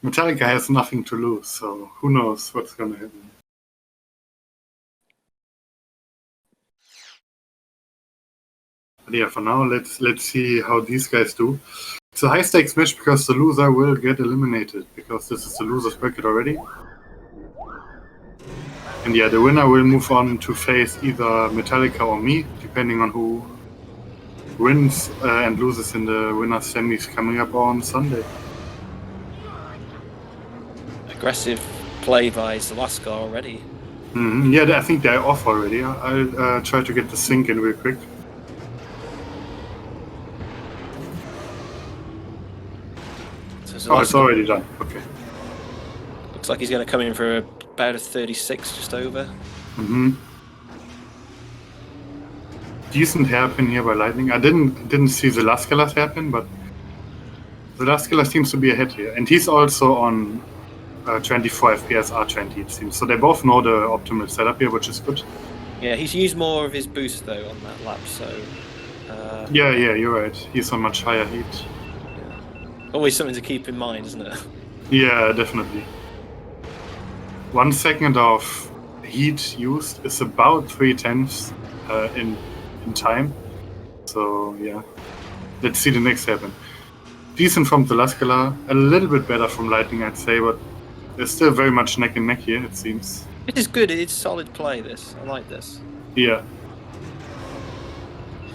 Metallica has nothing to lose, so who knows what's going to happen. But yeah, for now, let's see how these guys do. It's a high-stakes match because the loser will get eliminated, because this is the loser's bracket already. And yeah, the winner will move on to face either Metallica or me, depending on who wins and loses in the winner's semis coming up on Sunday. Aggressive play by Zelascelar already. Yeah, I think they're off already. I'll try to get the sync in real quick. So it's already done. Okay. Looks like he's going to come in for about a 36, just over. Decent hairpin here by Lightning. I didn't see Zelascelar's hairpin, but Zelascelar seems to be ahead here, and he's also on 24 FPS R20 it seems. So they both know the optimal setup here, which is good. Yeah, he's used more of his boost though on that lap, so. Yeah, you're right. He's on much higher heat. Yeah. Always something to keep in mind, isn't it? Yeah, definitely. 1 second of heat used is about 3/10 in time. So yeah, let's see the next happen. Decent from Zelascelar, a little bit better from Lightning, I'd say, but there's still very much neck and neck here, it seems. It is good. It's solid play. This I like this. Yeah.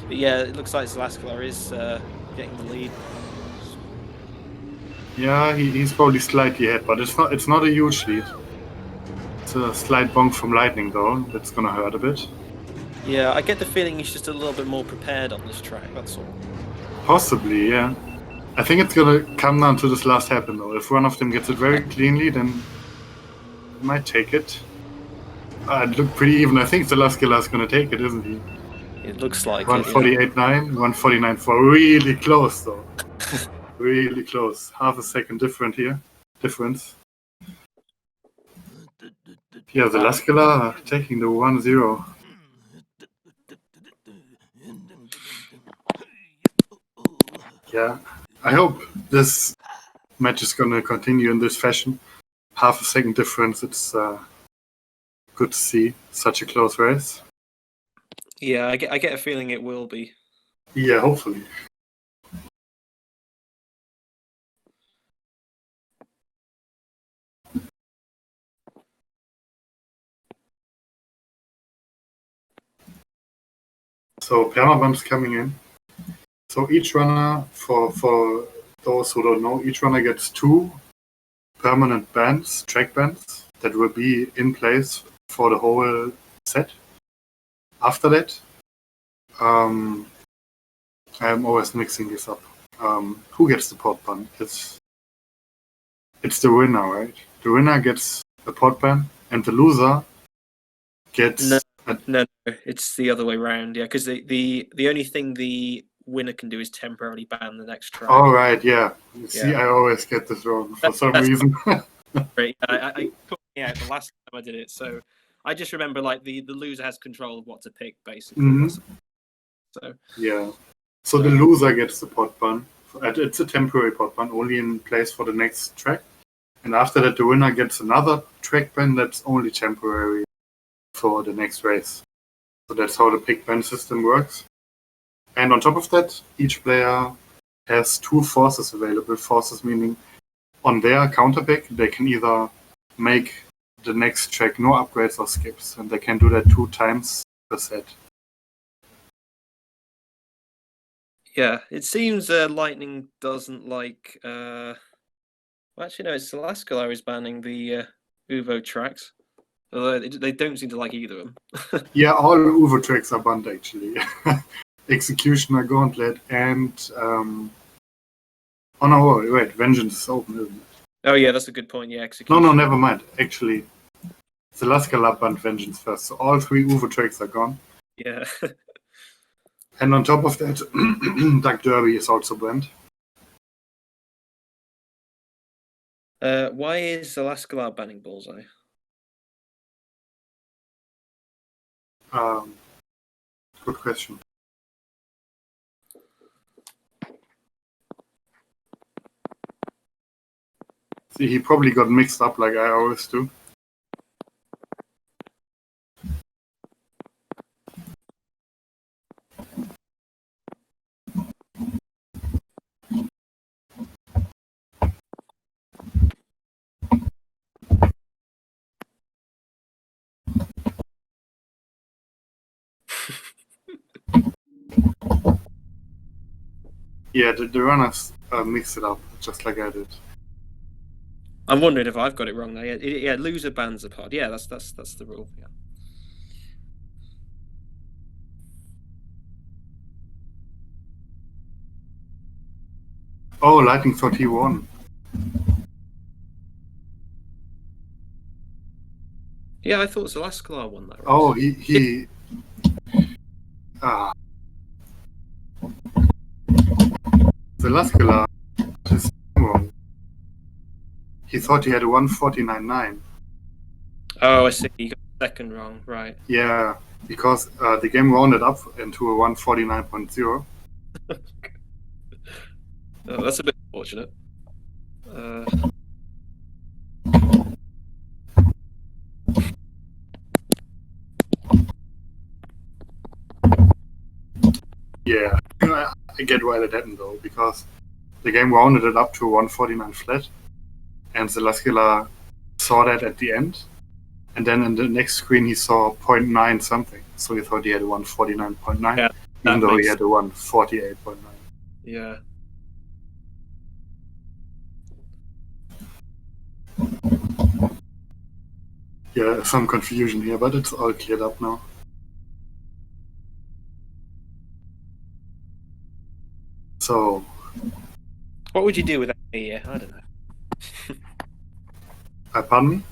But yeah, it looks like Zelascelar is getting the lead. Yeah, he's probably slightly ahead, but it's not a huge lead. It's a slight bonk from Lightning though. That's gonna hurt a bit. Yeah, I get the feeling he's just a little bit more prepared on this track. That's all. Possibly, yeah. I think it's gonna come down to this last happen though. If one of them gets it very cleanly, then he might take it. It looked pretty even. I think Zelascelar's gonna take it, isn't he? It looks like 148.9, 149.4. Really close though. Really close. Half a second difference. Yeah, Zelascelar taking the 1-0. Yeah, I hope this match is gonna continue in this fashion. Half a second difference. It's good to see such a close race. Yeah, I get a feeling it will be. Yeah, hopefully. So permabump's coming in. So each runner, for those who don't know, each runner gets 2 permanent bands, track bands, that will be in place for the whole set. After that, I'm always mixing this up. Who gets the pod band? It's the winner, right? The winner gets the pod band, and the loser gets. No, it's the other way around. Yeah, because the only thing the winner can do is temporarily ban the next track. All right, yeah. You see, I always get this wrong for some reason. Right. I caught me out the last time I did it, so I just remember like the loser has control of what to pick, basically. So yeah. So the loser gets the pod ban. It's a temporary pod ban, only in place for the next track. And after that, the winner gets another track ban that's only temporary for the next race. So that's how the pick ban system works. And on top of that, each player has 2 forces available. Forces meaning on their counter pick, they can either make the next track no upgrades or skips, and they can do that 2 times per set. Yeah, it seems Lightning doesn't like. Well, actually, no, it's Zelascelar is banning the Uvo tracks. Although they don't seem to like either of them. Yeah, all Uvo tracks are banned actually. Executioner, Gauntlet, and oh no, wait, Vengeance is open, isn't it? Oh yeah, that's a good point. Yeah, Executioner. No, never mind. Actually, Zelascelar banned Vengeance first, so all 3 Uvo tracks are gone. Yeah. And on top of that, Duck Derby is also banned. Why is Zelascelar banning Bullseye? Good question. He probably got mixed up like I always do. Yeah, the runners mixed it up just like I did. I'm wondering if I've got it wrong there. Yeah, loser bans a pod. Yeah, that's the rule. Yeah. Oh, Lightning thought he won. Yeah, I thought Zelascelar won that race. Oh, he Zelascelar is wrong. He thought he had a 149.9. Oh, I see. You got the second wrong, right? Yeah, because the game rounded up into a 149.0. Oh, that's a bit unfortunate. Yeah, I get why that happened though, because the game rounded it up to 149 flat, and Zelascelar saw that at the end, and then in the next screen he saw 0.9 something, so he thought he had a 149.9, Yeah, even though he had a 148.9. Yeah. Yeah, some confusion here, but it's all cleared up now. So, what would you do with that here? I don't know. pardon me?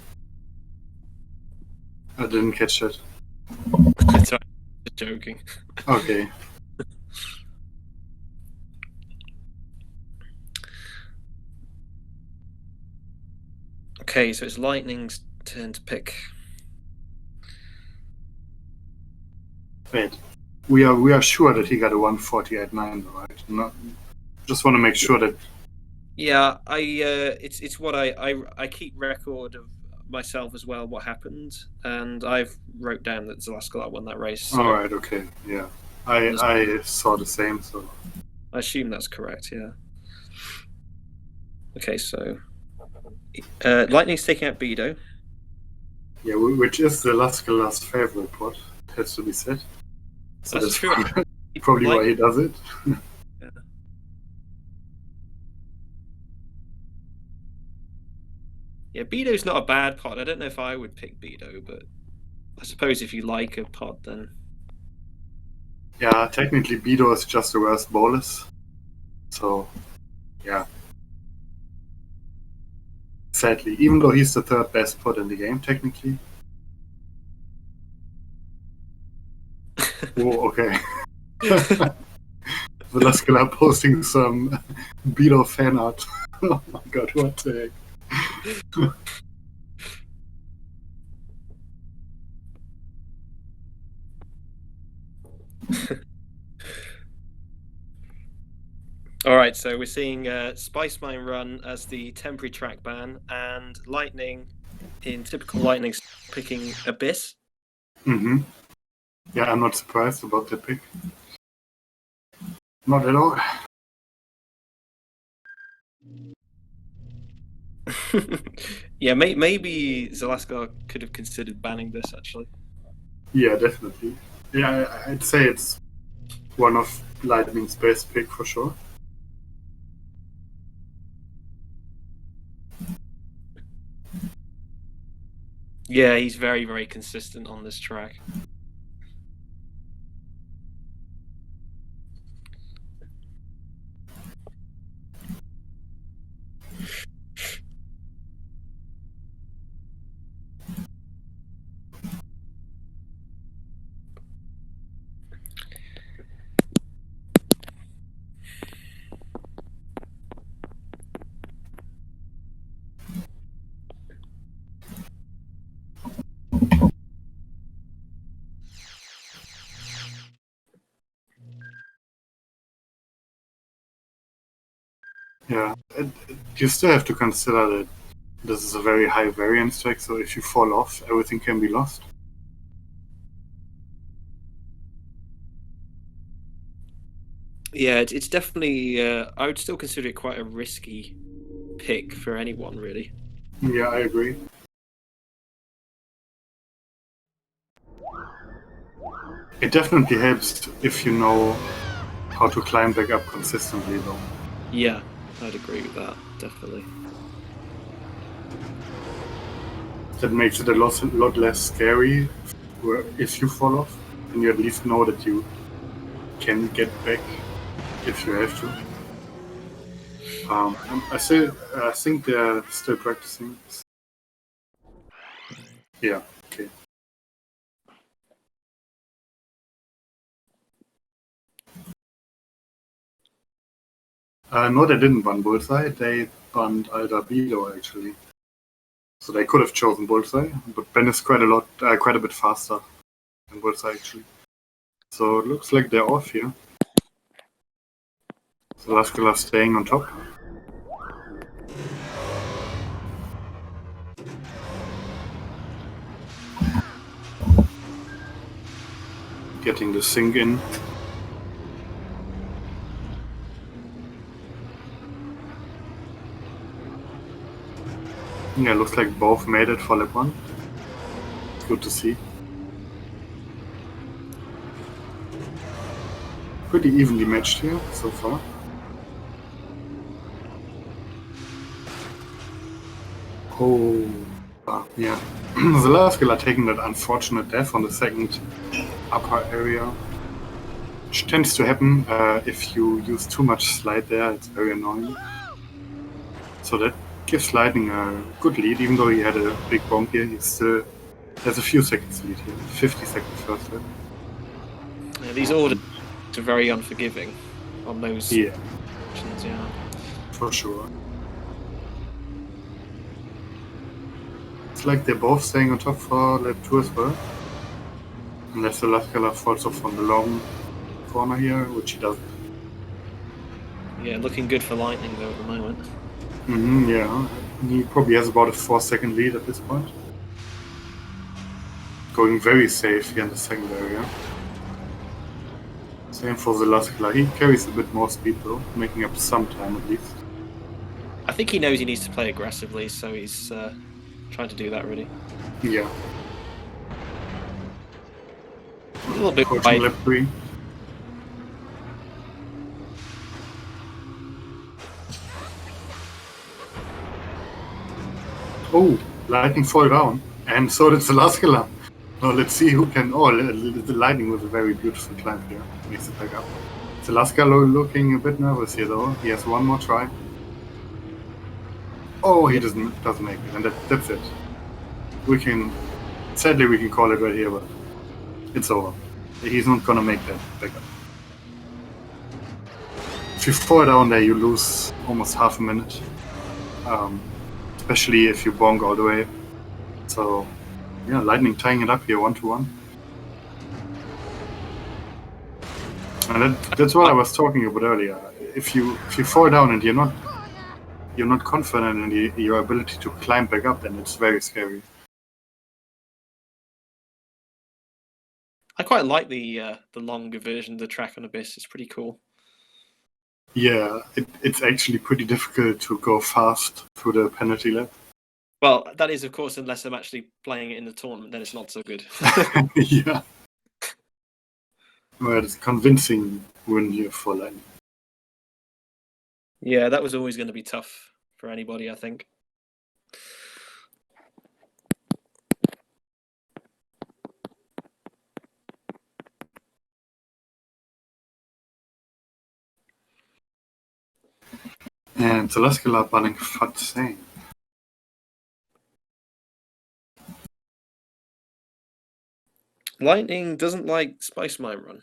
I didn't catch that. Sorry, just joking. Okay. Okay, so it's Lightning's turn to pick. Wait, we are sure that he got a 148.9, right? Not, just want to make sure that. Yeah, it's what I keep record of myself as well, what happened, and I've wrote down that Zelascelar won that race. So all right, okay, yeah, I saw the same, so I assume that's correct. Yeah. Okay, so Lightning's taking out Bido. Yeah, which is the Zelascelar's favorite pod, it has to be said. So that's true. Probably why he does it. Yeah. Yeah, Bido's not a bad pod. I don't know if I would pick Bido, but I suppose if you like a pod, then. Yeah, technically Bido is just the worst bolus. So, yeah. Sadly, even though he's the third best pod in the game, technically. Oh, okay. Zelascelar posting some Bido fan art. Oh my god, what the heck. All right, so we're seeing Spice Mine run as the temporary track ban, and Lightning, in typical Lightning, picking Abyss. Mm-hmm. Yeah, I'm not surprised about that pick. Not at all. Yeah, maybe Zelascelar could have considered banning this, actually. Yeah, definitely. Yeah, I'd say it's one of Lightning's best pick for sure. Yeah, he's very, very consistent on this track. Yeah, you still have to consider that This is a very high variance track, so if you fall off, everything can be lost. Yeah, it's definitely. I would still consider it quite a risky pick for anyone, really. Yeah, I agree. It definitely helps if you know how to climb back up consistently, though. Yeah, I'd agree with that, definitely. That makes it a lot less scary if you fall off, and you at least know that you can get back if you have to. I think they're still practicing. Yeah, okay. No, they didn't ban Bullseye. They banned Aldabido, actually. So they could have chosen Bullseye, but Ben is quite a bit faster than Bullseye, actually. So it looks like they're off here. Zelascelar staying on top. Getting the sink in. Yeah, looks like both made it for lap 1. Good to see. Pretty evenly matched here so far. Oh, yeah. Zelascelar taking that unfortunate death on the second upper area, which tends to happen if you use too much slide there. It's very annoying. So that gives Lightning a good lead, even though he had a big bonk here. He still has a few seconds lead here. 50 seconds first lap. Yeah, these orders are very unforgiving on those Yeah, options, yeah. for sure. It's like they're both staying on top for lap 2 as well. Unless the Zelascelar falls off on the long corner here, which he doesn't. Yeah, looking good for Lightning, though, at the moment. Yeah, he probably has about a 4-second lead at this point. Going very safe here in the second area. Same for the Zelascelar. He carries a bit more speed though, making up some time at least. I think he knows he needs to play aggressively, so he's trying to do that, really. Yeah. A little bit Approaching wide. lap 3. Oh, Lightning fall down. And so did the Zelascelar. Now let's see who can. Oh, the Lightning was a very beautiful climb here. Makes it back up. Zelascelar looking a bit nervous here though. He has one more try. Oh, he doesn't make it, and that's it. Sadly we can call it right here, but it's over. He's not gonna make that back up. If you fall down there, you lose almost half a minute, especially if you bonk all the way. So, yeah, Lightning tying it up here 1-1. And that's what I was talking about earlier. If you fall down and you're not confident in your ability to climb back up, then it's very scary. I quite like the longer version of the track on Abyss. It's pretty cool. Yeah, it's actually pretty difficult to go fast through the penalty lap. Well, that is, of course, unless I'm actually playing it in the tournament, then it's not so good. Yeah. Well, it's a convincing win here for Lightning. Yeah, that was always going to be tough for anybody, I think. And Zelascelar banning Fat Sane. Lightning doesn't like Spice Mine Run.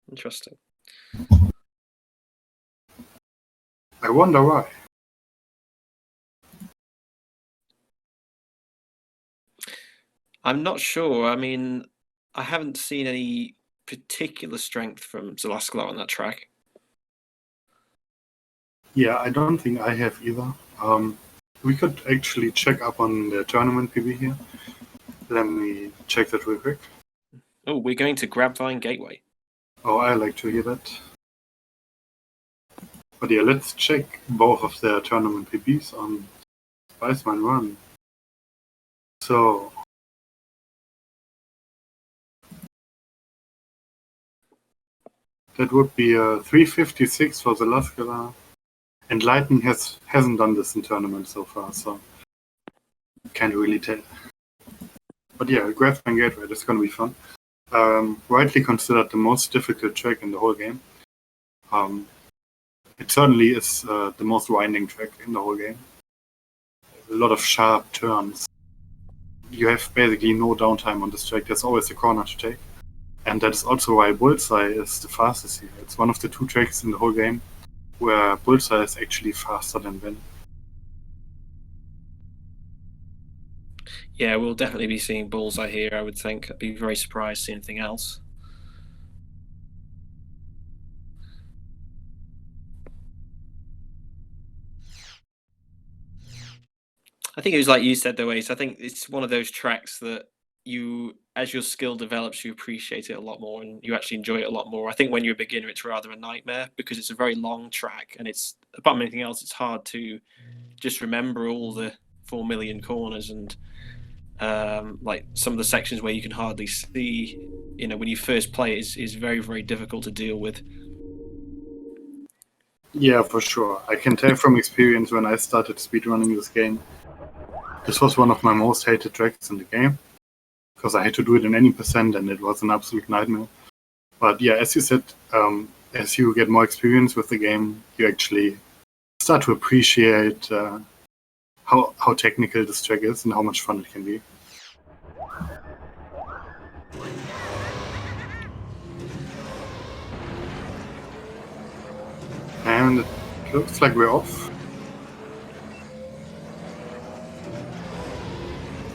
Interesting. I wonder why. I'm not sure. I mean, I haven't seen any particular strength from Zelascelar on that track. Yeah, I don't think I have either. we could actually check up on the tournament PB here. Let me check that real quick. Oh, we're going to Grapevine Gateway. Oh, I like to hear that. But yeah, let's check both of their tournament PBs on Spiceman Run. So that would be a 356 for Zelascelar. And Lightning hasn't done this in tournament so far, so can't really tell. But yeah, Grapevine Gateway, that's gonna be fun. Rightly considered the most difficult track in the whole game. It certainly is the most winding track in the whole game. A lot of sharp turns. You have basically no downtime on this track. There's always a corner to take. And that's also why Bullseye is the fastest here. It's one of the 2 tracks in the whole game where Bullseye is actually faster than Ben. Yeah, we'll definitely be seeing Bullseye here, I would think. I'd be very surprised to see anything else. I think it was like you said, though, Ace. I think it's one of those tracks that as your skill develops, you appreciate it a lot more and you actually enjoy it a lot more. I think when you're a beginner, it's rather a nightmare because it's a very long track and it's, apart from anything else, it's hard to just remember all the 4 million corners and like some of the sections where you can hardly see, when you first play is very, very difficult to deal with. Yeah, for sure. I can tell from experience when I started speedrunning this game, this was one of my most hated tracks in the game because I had to do it in any percent and it was an absolute nightmare. But yeah, as you said, as you get more experience with the game, you actually start to appreciate how technical this track is and how much fun it can be. And it looks like we're off.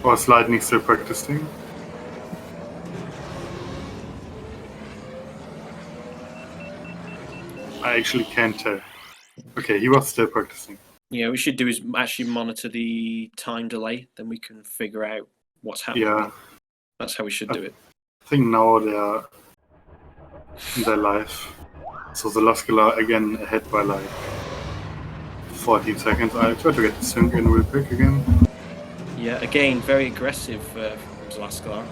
Or is Lightning still practicing? I actually can't tell. Okay, he was still practicing. Yeah, we should do is actually monitor the time delay, then we can figure out what's happening. Yeah. That's how we should do it. I think now they're live. So Zelascelar again ahead by like 14 seconds. I'll try to get the sync in real quick again. Yeah, again, very aggressive from Zelascelar.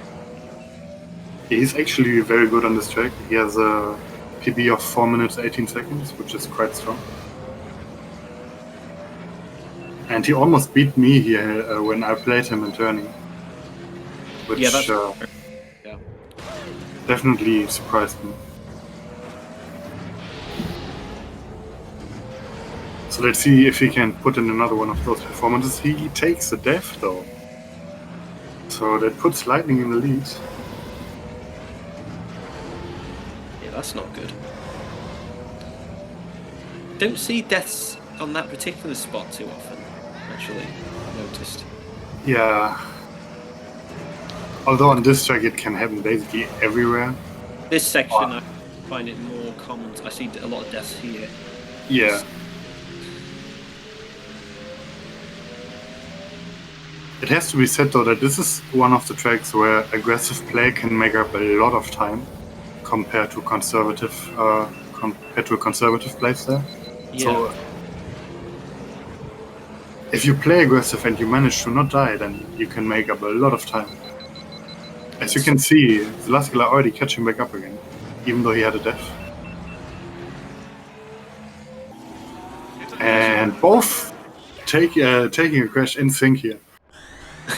He's actually very good on this track. He has a PB of 4 minutes 18 seconds, which is quite strong. And he almost beat me here when I played him in turning. Which definitely surprised me. So let's see if he can put in another one of those performances. He takes a death though. So that puts Lightning in the lead. Yeah, that's not good. Don't see deaths on that particular spot too often, actually, I've noticed. Yeah. Although on this track it can happen basically everywhere. This section I find it more common. I see a lot of deaths here. Yeah. It has to be said though that this is one of the tracks where aggressive play can make up a lot of time compared to a conservative playstyle. Yeah. So if you play aggressive and you manage to not die, then you can make up a lot of time. As you can see, Zelascelar already catching back up again, even though he had a death. And both taking a crash in sync here,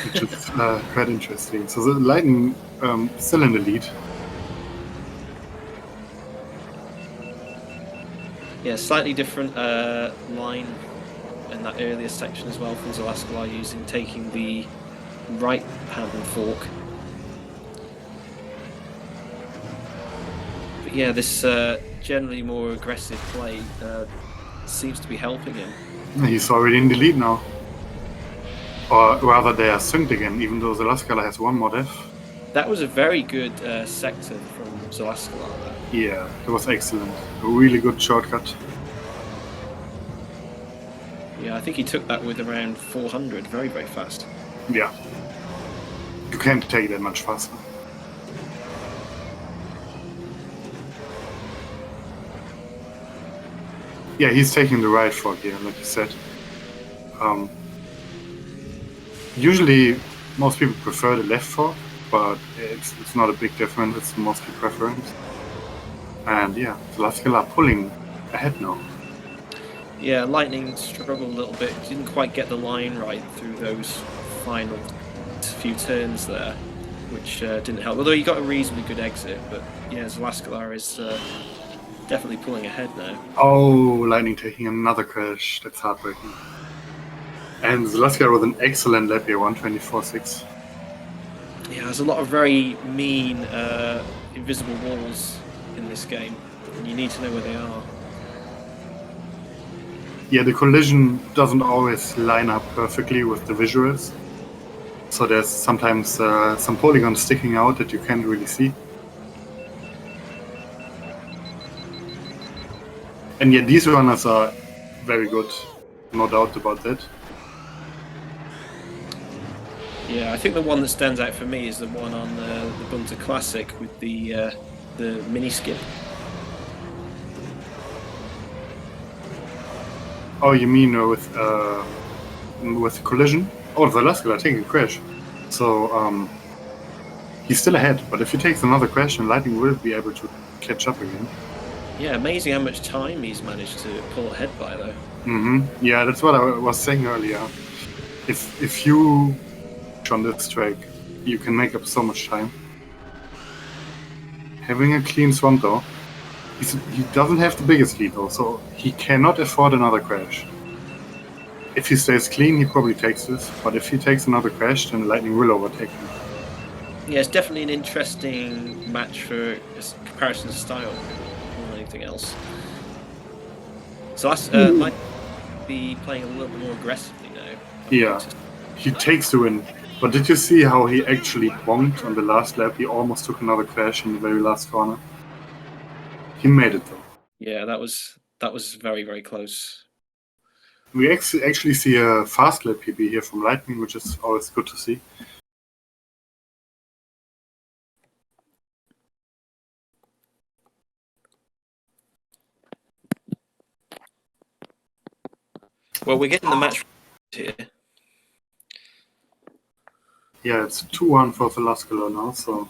which is quite interesting. So the Lightning still in the lead. Yeah, slightly different line in that earlier section as well from Zelascelar taking the right hand fork. But yeah, this generally more aggressive play seems to be helping him. He's already in the lead now. Or rather, they are synced again, even though Zelascelar has one more death. That was a very good sector from Zelascelar. Yeah, that was excellent. A really good shortcut. Yeah, I think he took that with around 400, very, very fast. Yeah. You can't take that much faster. Yeah, he's taking the right fork here, like you said. Usually, most people prefer the left fork, but it's not a big difference. It's mostly preference. And yeah, Zelascelar pulling ahead now. Yeah, Lightning struggled a little bit. Didn't quite get the line right through those final few turns there, which didn't help. Although he got a reasonably good exit, but yeah, Zelascelar is definitely pulling ahead now. Oh, Lightning taking another crash. That's heartbreaking. And Zelascelar with an excellent lap here, 124.6. Yeah, there's a lot of very mean invisible walls in this game, and you need to know where they are. Yeah, the collision doesn't always line up perfectly with the visuals. So there's sometimes some polygons sticking out that you can't really see. And yet these runners are very good, no doubt about that. Yeah, I think the one that stands out for me is the one on the Bunter Classic with the mini skip. Oh, you mean with collision? Oh, Zelascelar taking a crash. So he's still ahead, but if he takes another crash, then Lightning will be able to catch up again. Yeah, amazing how much time he's managed to pull ahead by, though. Yeah, that's what I was saying earlier. If you on this track, you can make up so much time. Having a clean swamp though, he doesn't have the biggest lead though, so he cannot afford another crash. If he stays clean, he probably takes this, but if he takes another crash, then Lightning will overtake him. Yeah, it's definitely an interesting match for comparison to style more than anything else. So that's might be playing a little bit more aggressively now. Yeah, he takes the win. But did you see how he actually bonked on the last lap? He almost took another crash in the very last corner. He made it though. Yeah, that was very, very close. We actually see a fast lap PB here from Lightning, which is always good to see. Well, we're getting the match here. Yeah, it's 2-1 for Zelascelar now, so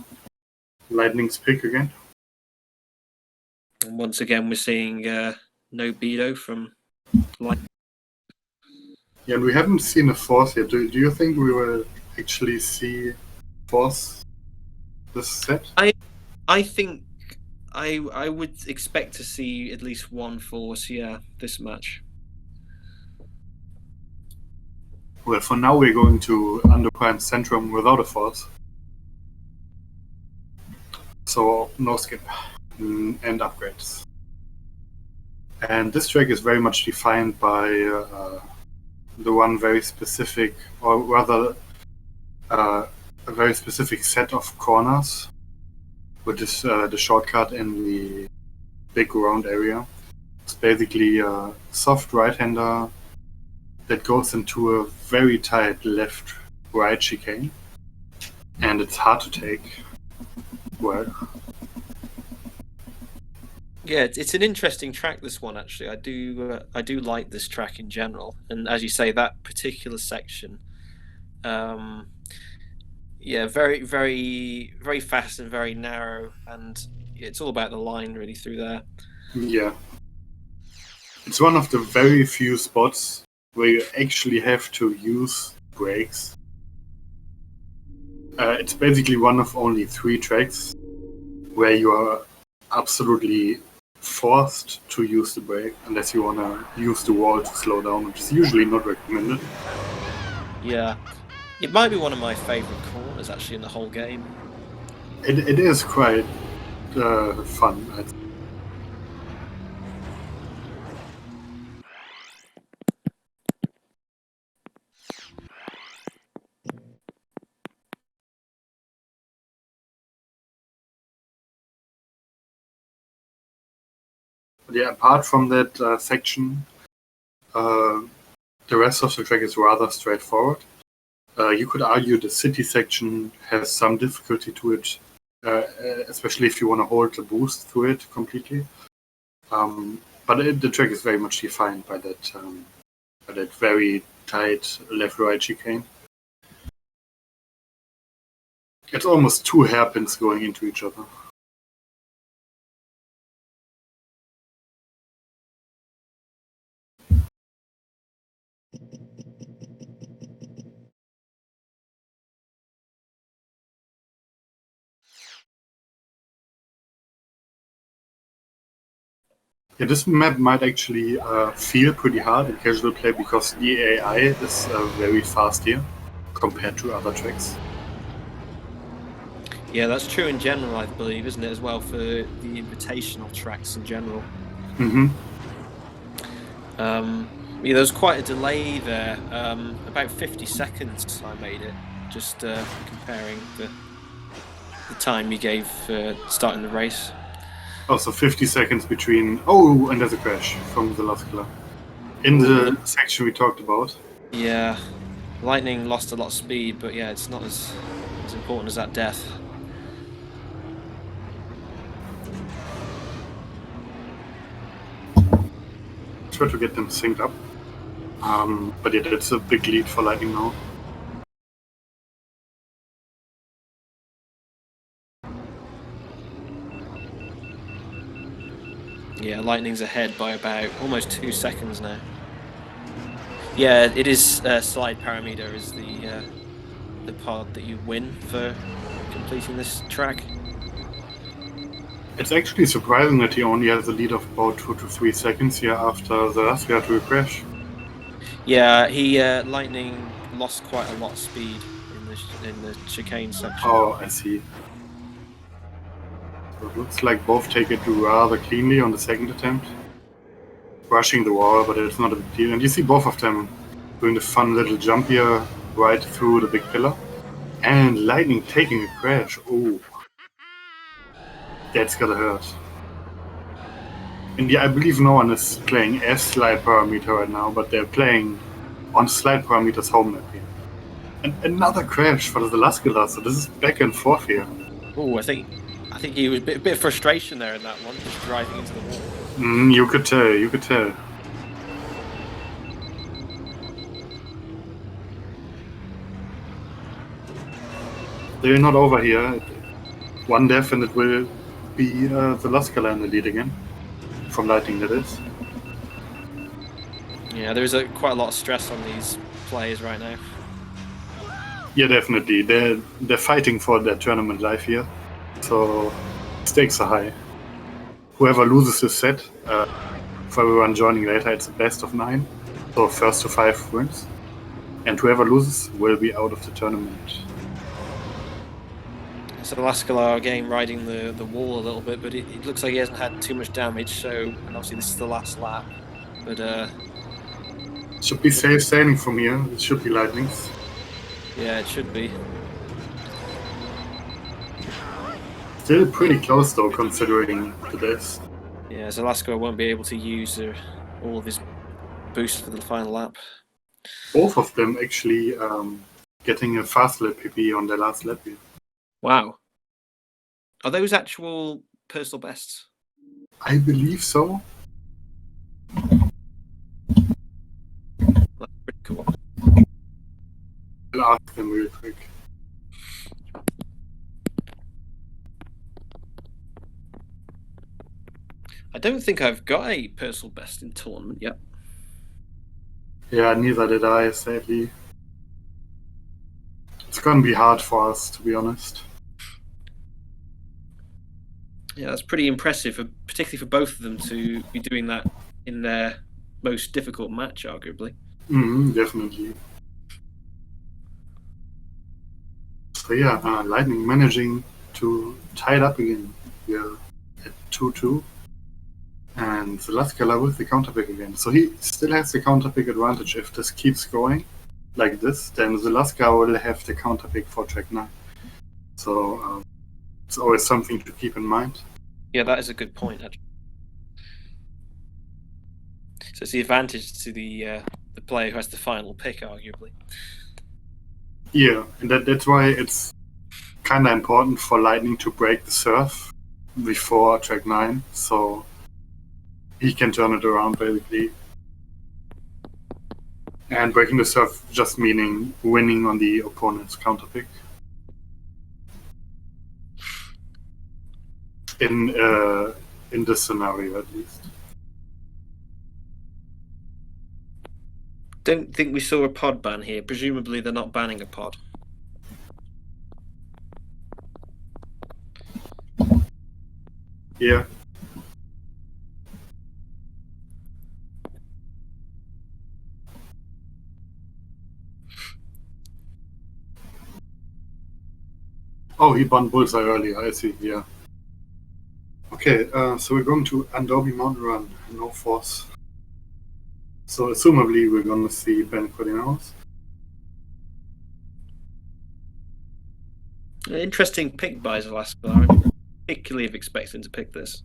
Lightning's pick again. And once again, we're seeing no Beto from Lightning. Yeah, and we haven't seen a force yet. Do you think we will actually see force this set? I think I would expect to see at least one force, yeah, this match. Well, for now we're going to Underprime Centrum without a force. So no skip and upgrades. And this track is very much defined by the one very specific, or rather a very specific set of corners, which is the shortcut in the big round area. It's basically a soft right-hander that goes into a very tight left-right chicane, and it's hard to take. Well, yeah, it's an interesting track. This one actually, I do like this track in general, and as you say, that particular section, yeah, very, very, very fast and very narrow, and it's all about the line really through there. Yeah, it's one of the very few spots where you actually have to use brakes. It's basically one of only 3 tracks where you are absolutely forced to use the brake unless you want to use the wall to slow down, which is usually not recommended. Yeah, it might be one of my favorite corners actually in the whole game. It is quite fun. But yeah, apart from that section, the The rest of the track is rather straightforward. You could argue the city section has some difficulty to it, especially if you want to hold the boost through it completely. But the track is very much defined by that very tight left-right chicane. It's almost two hairpins going into each other. Yeah, this map might actually feel pretty hard in casual play because the AI is very fast here compared to other tracks. Yeah, that's true in general, I believe, isn't it, as well, for the invitational tracks in general. Mm-hmm. Yeah, there was quite a delay there. About 50 seconds I made it, just comparing the time you gave starting the race. Also 50 seconds between... Oh, and there's a crash from Zelascelar. In the section we talked about. Yeah, Lightning lost a lot of speed, but yeah, it's not as important as that death. Try to get them synced up. But yeah, that's a big lead for Lightning now. Yeah, Lightning's ahead by about almost 2 seconds now. Yeah, it is slide parameter is the pod that you win for completing this track. It's actually surprising that he only has a lead of about 2 to 3 seconds here after Zelascelar to a crash. Yeah, Lightning lost quite a lot of speed in the chicane section. Oh, I see. So it looks like both take it rather cleanly on the second attempt. Brushing the wall, but it's not a big deal. And you see both of them doing the fun little jump here right through the big pillar. And Lightning taking a crash. Oh. That's gotta hurt. And yeah, I believe no one is playing as slide parameter right now, but they're playing on slide parameter's home map here. And another crash for the Zelascelar, so this is back and forth here. Oh, I think he was a bit of frustration there in that one, just driving into the wall. You could tell. They're not over here. One death and it will be the Zelascelar in the lead again. From Lightning, that is. Yeah, there's quite a lot of stress on these players right now. Yeah, definitely. They're fighting for their tournament life here. So stakes are high. Whoever loses this set, for everyone joining later, it's a best of 9. So first to 5 wins. And whoever loses will be out of the tournament. So Zelascelar again riding the wall a little bit, but it looks like he hasn't had too much damage, so, and obviously this is the last lap. But should be safe sailing from here. It should be Lightning's. Yeah, it should be. Still pretty close though, considering the deaths. Yeah, Zelascelar won't be able to use all of his boost for the final lap. Both of them actually getting a fast lap PP on their last lap here. Wow. Are those actual personal bests? I believe so. That's pretty cool. I'll ask them real quick. I don't think I've got a personal best in tournament yet. Yeah, neither did I, sadly. It's gonna be hard for us, to be honest. Yeah, that's pretty impressive, particularly for both of them to be doing that in their most difficult match, arguably. Definitely. So yeah, Lightning managing to tie it up again. We're at 2-2. And Zelascelar with the counterpick again. So he still has the counterpick advantage. If this keeps going like this, then Zelascelar will have the counterpick for track 9. So it's always something to keep in mind. Yeah, that is a good point, actually. So it's the advantage to the the player who has the final pick, arguably. Yeah, and that's why it's kind of important for Lightning to break the surf before track 9, so he can turn it around basically. And breaking the surf just meaning winning on the opponent's counter pick. In this scenario, at least. Don't think we saw a pod ban here. Presumably they're not banning a pod. Yeah. Oh, he banned Bullseye earlier, I see, yeah. Okay, so we're going to Adobe Mountain Run, no force. So assumably we're going to see Ben Cordinaus. Interesting pick by Zelascelar. I particularly have expected him to pick this.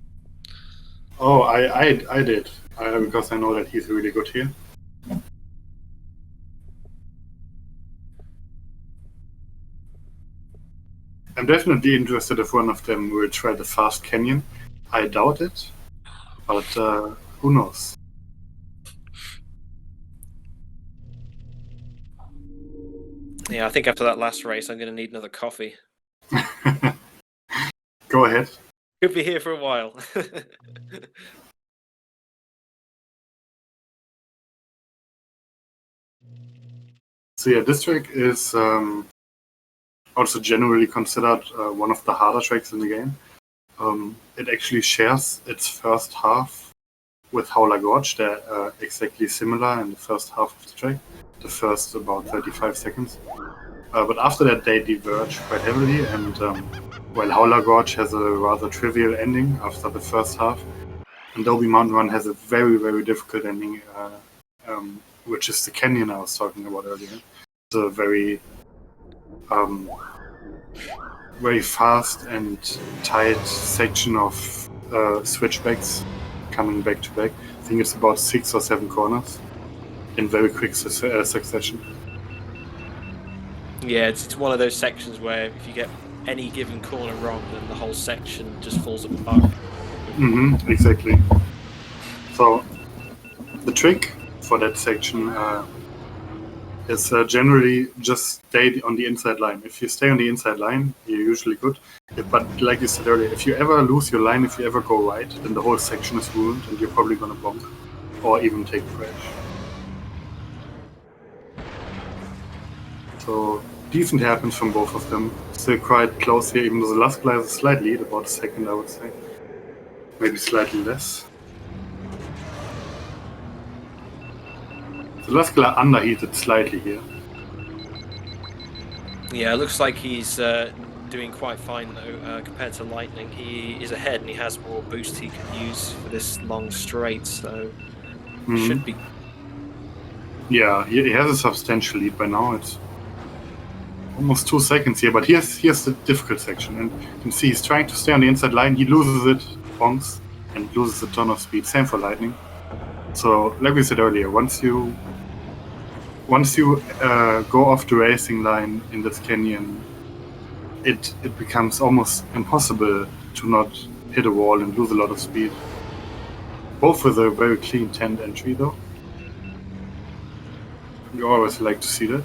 Oh, I did, because I know that he's really good here. I'm definitely interested if one of them will try the fast canyon. I doubt it, but who knows? Yeah, I think after that last race, I'm going to need another coffee. Go ahead. Could be here for a while. So yeah, this track is also generally considered one of the harder tracks in the game. It actually shares its first half with Howler Gorge. They're exactly similar in the first half of the track, the first about 35 seconds. But after that, they diverge quite heavily, and while Howler Gorge has a rather trivial ending after the first half, Adobe Mountain Run has a very, very difficult ending, which is the canyon I was talking about earlier. It's a very very fast and tight section of switchbacks coming back to back. I think it's about 6 or 7 corners in very quick succession. Yeah, it's one of those sections where if you get any given corner wrong, then the whole section just falls apart. Exactly. So the trick for that section is generally just stay on the inside line. If you stay on the inside line, you're usually good. But like you said earlier, if you ever lose your line, if you ever go right, then the whole section is ruined and you're probably going to bonk or even take a crash. So decent happens from both of them. Still quite close here, even though the last guy has a slight lead, about a second I would say. Maybe slightly less. Zelascelar underheated slightly here. Yeah, it looks like he's doing quite fine though compared to Lightning. He is ahead and he has more boost he can use for this long straight, so should be. Yeah, he has a substantial lead by now. It's almost 2 seconds here, but here's the difficult section, and you can see he's trying to stay on the inside line. He loses it, bonks, and loses a ton of speed. Same for Lightning. So, like we said earlier, once you go off the racing line in this canyon, it becomes almost impossible to not hit a wall and lose a lot of speed. Both with a very clean 10th entry, though. You always like to see that.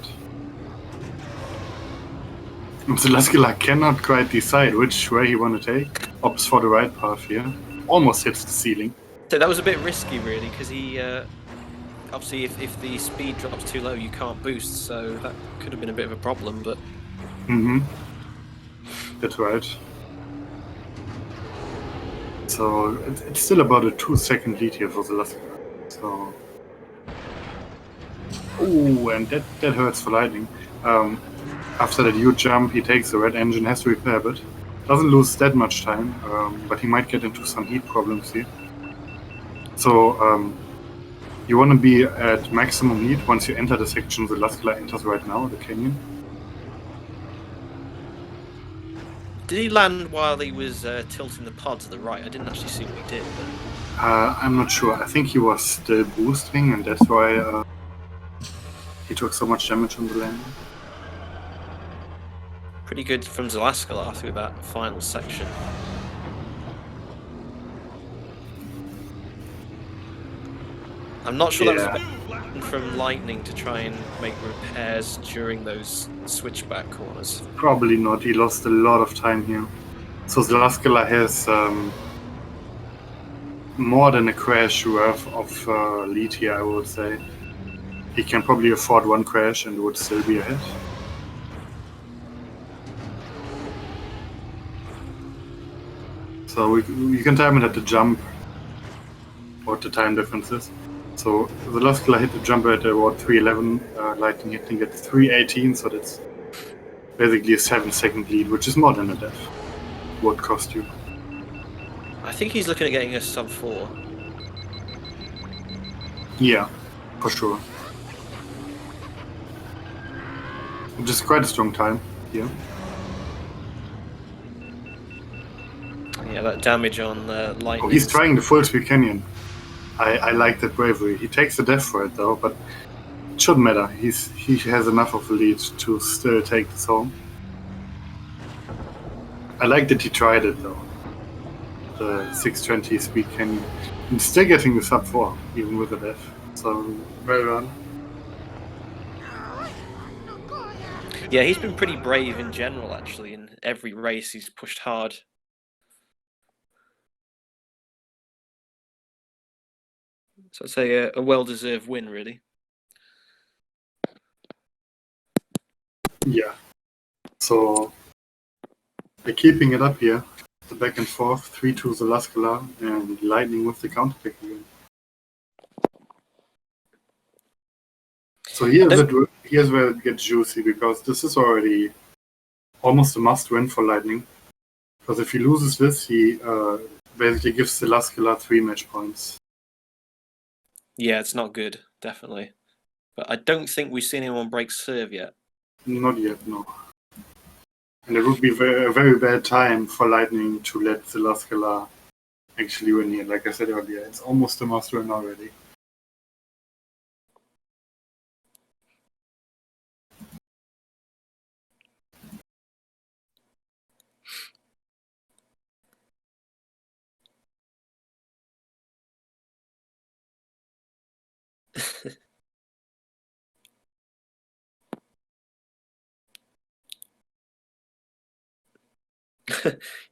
Zelascelar cannot quite decide which way he want to take. Opts for the right path here. Almost hits the ceiling. So that was a bit risky, really, because he obviously if the speed drops too low, you can't boost. So that could have been a bit of a problem. But that's right. So it's still about a 2-second lead here for Zelascelar. So, and that hurts for Lightning. After that huge jump, he takes the red engine, has to repair a bit. Doesn't lose that much time, but he might get into some heat problems here. So you want to be at maximum heat once you enter the section Zelascelar enters right now, the canyon. Did he land while he was tilting the pod to the right? I didn't actually see what he did. But... I'm not sure. I think he was still boosting, and that's why He took so much damage on the landing. Pretty good from Zelascelar through that final section. I'm not sure that was a bad from Lightning to try and make repairs during those switchback corners. Probably not. He lost a lot of time here. So Zelascelar has more than a crash worth of lead here, I would say. He can probably afford one crash and would still be ahead. So you can time it at the jump, what the time difference is. So Zelascelar hit the jump at about 3:11, Lightning hitting at 3:18, so that's basically a 7-second lead, which is more than a death. Would cost you. I think he's looking at getting a sub 4. Yeah, for sure. Which is quite a strong time here. Yeah, that damage on Lightning. Oh, he's trying the full speed canyon. I like that bravery. He takes the death for it though, but it shouldn't matter. He has enough of a lead to still take this home. I like that he tried it though. The 620 speed canyon. And still getting the sub 4, even with the death. So, well done. Yeah, he's been pretty brave in general, actually. In every race, he's pushed hard. So I'd say a well-deserved win, really. Yeah. So, they're keeping it up here. The back and forth, 3-2 Zelascelar, and Lightning with the counter pick again. So here's where it gets juicy, because this is already almost a must-win for Lightning. Because if he loses this, he basically gives Zelascelar 3 match points. Yeah, it's not good, definitely. But I don't think we've seen anyone break serve yet. Not yet, no. And it would be a very bad time for Lightning to let Zelascelar actually win here. Like I said earlier, it's almost a must-win already.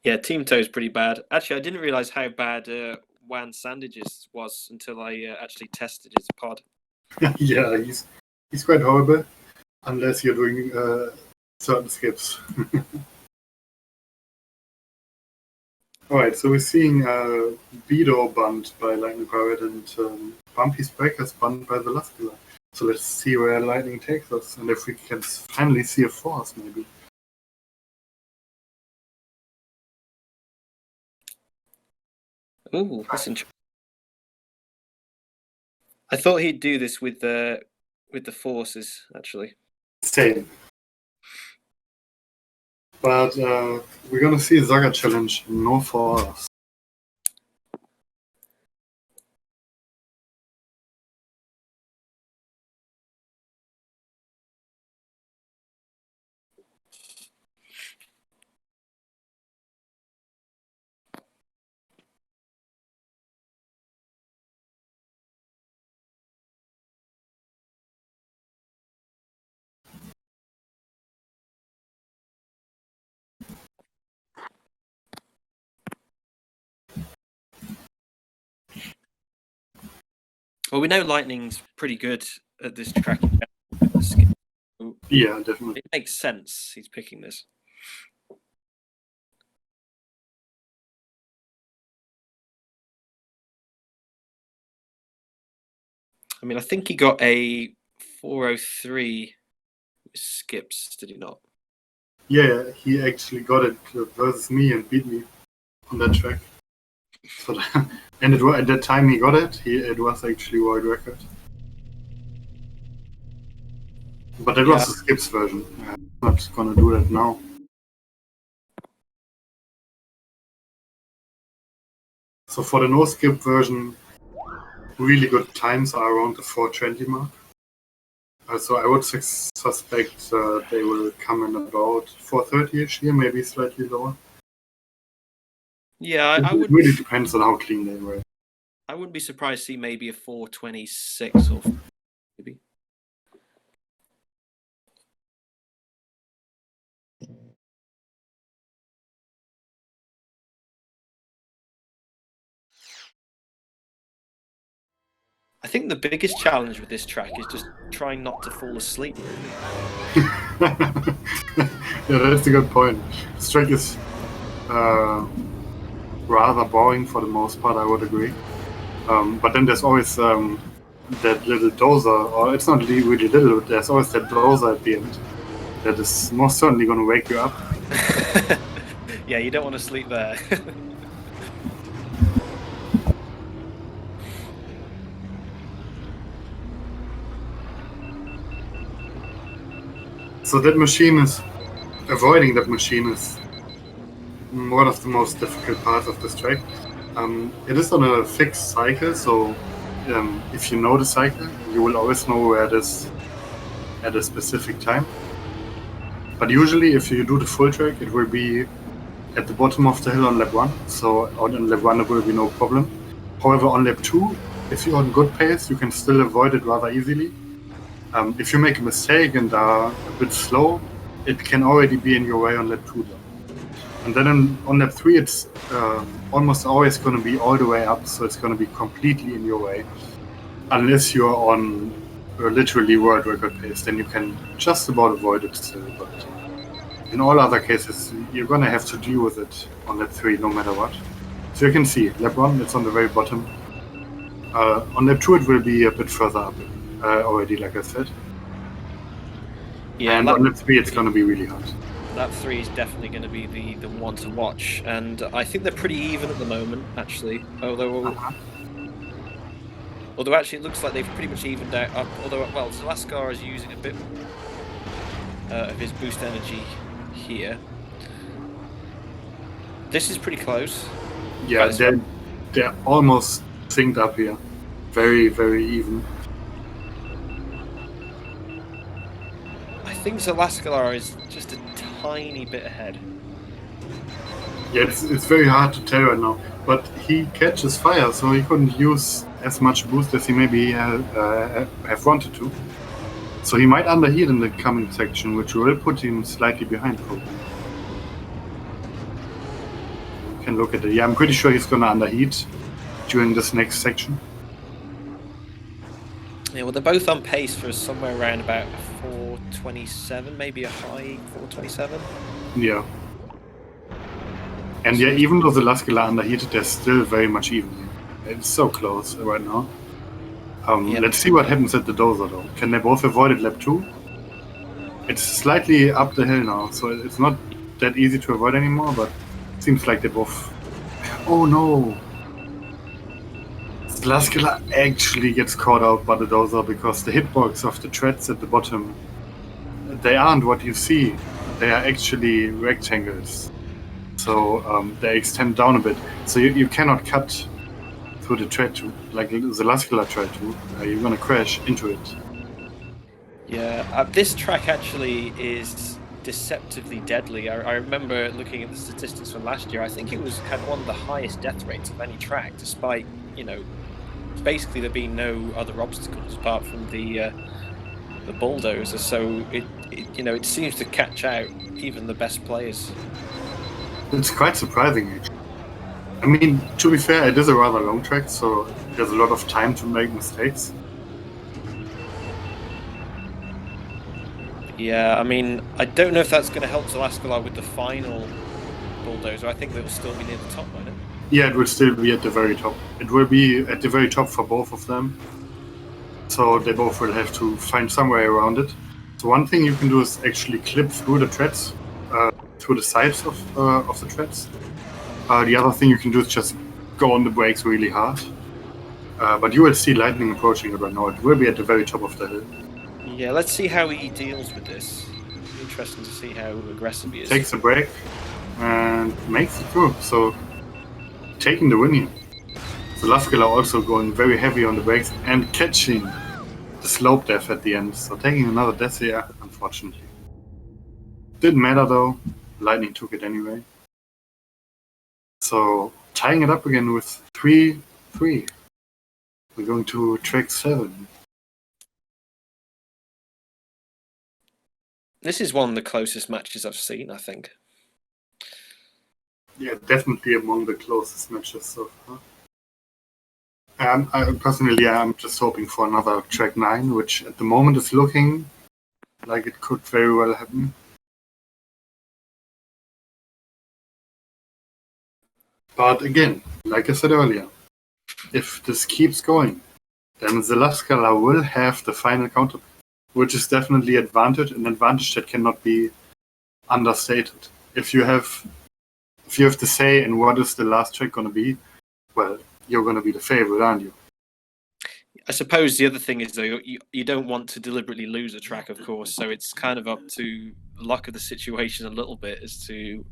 Yeah, Team Toe's pretty bad. Actually, I didn't realize how bad Juan Sandages was until I actually tested his pod. Yeah, he's quite horrible, unless you're doing certain skips. Alright, so we're seeing Bedo bunt by LightningPirate and Bumpy's Breakers bunt by Zelascelar. So let's see where Lightning takes us, and if we can finally see a force, maybe. Ooh, that's interesting. I thought he'd do this with the forces, actually. Same. But we're gonna see a Zaga challenge, no force. Well, we know Lightning's pretty good at this track. Yeah, definitely. It makes sense he's picking this. I mean, I think he got a 403 skips, did he not? Yeah, he actually got it versus me and beat me on that track. So and it was, at that time he got it, it was actually world record. But that was the skips version. I'm not gonna do that now. So for the no skip version, really good times are around the 420 mark. So I would suspect they will come in about 4:30ish here, maybe slightly lower. Yeah, I It would. really depends on how clean they were. I wouldn't be surprised to see maybe a 4:26 or maybe. I think the biggest challenge with this track is just trying not to fall asleep, really. Yeah, that's a good point. This track is rather boring for the most part, I would agree. But then there's always that little dozer, or it's not really little, but there's always that dozer at the end that is most certainly going to wake you up. Yeah, you don't want to sleep there. So avoiding that machine is one of the most difficult parts of this track. It is on a fixed cycle, so if you know the cycle, you will always know where it is at a specific time. But usually, if you do the full track, it will be at the bottom of the hill on lap 1, so on lap 1 it will be no problem. However, on lap 2, if you're on good pace, you can still avoid it rather easily. If you make a mistake and are a bit slow, it can already be in your way on lap 2 though. And then on lap 3, it's almost always going to be all the way up, so it's going to be completely in your way. Unless you're on literally world record pace, then you can just about avoid it still. But in all other cases, you're going to have to deal with it on lap 3 no matter what. So you can see, lap 1, it's on the very bottom. On lap 2, it will be a bit further up already, like I said. Yeah, and on lap 3, it's going to be really hard. Lap 3 is definitely going to be the one to watch, and I think they're pretty even at the moment, actually. Although actually it looks like they've pretty much evened out. Although, well, Zelascelar is using a bit of his boost energy here. This is pretty close. Yeah, they're almost synced up here. Very, very even. I think Zelascelar is just a tiny bit ahead. Yeah, it's very hard to tell right now. But he catches fire, so he couldn't use as much boost as he maybe have wanted to. So he might underheat in the coming section, which will put him slightly behind probably. You can look at it. Yeah, I'm pretty sure he's gonna underheat during this next section. Yeah, well, they're both on pace for somewhere around about 4:27, maybe a high 4:27. Yeah. And yeah, even though the Zelascelar underheated, they're still very much even. It's so close right now. Let's see what happens at the dozer though. Can they both avoid it lap 2? It's slightly up the hill now, so it's not that easy to avoid anymore, but it seems like they both... Oh no! Zelascelar actually gets caught out by the dozer because the hitbox of the treads at the bottom, they aren't what you see. They are actually rectangles. So they extend down a bit. So you cannot cut through the tread like the Zelascelar tried to. You're gonna crash into it. Yeah, this track actually is deceptively deadly. I remember looking at the statistics from last year. I think it had one of the highest death rates of any track, despite, you know, basically there being no other obstacles apart from the bulldozer. So it seems to catch out even the best players. It's quite surprising, actually. I mean, to be fair, it is a rather long track, so there's a lot of time to make mistakes. Yeah, I mean, I don't know if that's going to help Zelascelar with the final bulldozer. I think that will still be near the top, won't it? Yeah, it will still be at the very top. It will be at the very top for both of them. So they both will have to find some way around it. So one thing you can do is actually clip through the treads, through the sides of the treads. The other thing you can do is just go on the brakes really hard. But you will see Lightning approaching it right now. It will be at the very top of the hill. Yeah, let's see how he deals with this. It's interesting to see how aggressive he is. Takes a break and makes it through. So taking the win here. Zelascelar also going very heavy on the brakes and catching slope death at the end. So taking another death here, unfortunately. Didn't matter though. Lightning took it anyway. So tying it up again with 3-3. We're going to track 7. This is one of the closest matches I've seen, I think. Yeah, definitely among the closest matches so far. I personally, I'm just hoping for another track 9, which at the moment is looking like it could very well happen. But again, like I said earlier, if this keeps going, then Zelascelar will have the final counter, which is definitely an advantage that cannot be understated. If you have to say in what is the last track going to be, well, you're going to be the favorite, aren't you? I suppose the other thing is, though, you don't want to deliberately lose a track, of course, so it's kind of up to luck of the situation a little bit as to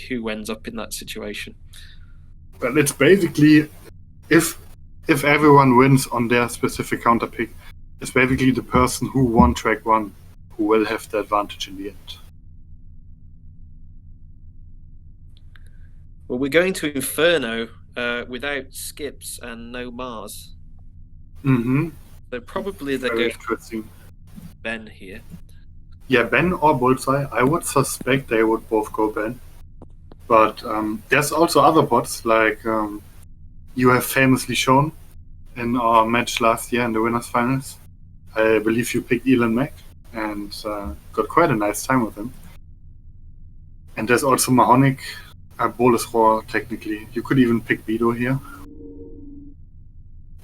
who ends up in that situation. But it's basically, if everyone wins on their specific counter pick, it's basically the person who won track 1 who will have the advantage in the end. Well, we're going to Inferno without skips and no Mars. Mm-hmm. So probably they Very go interesting. Ben here. Yeah, Ben or Bullseye. I would suspect they would both go Ben. But there's also other bots, like you have famously shown in our match last year in the winners finals. I believe you picked Elon Mac and got quite a nice time with him. And there's also Mahonic, Bolus Roar, technically. You could even pick Bido here.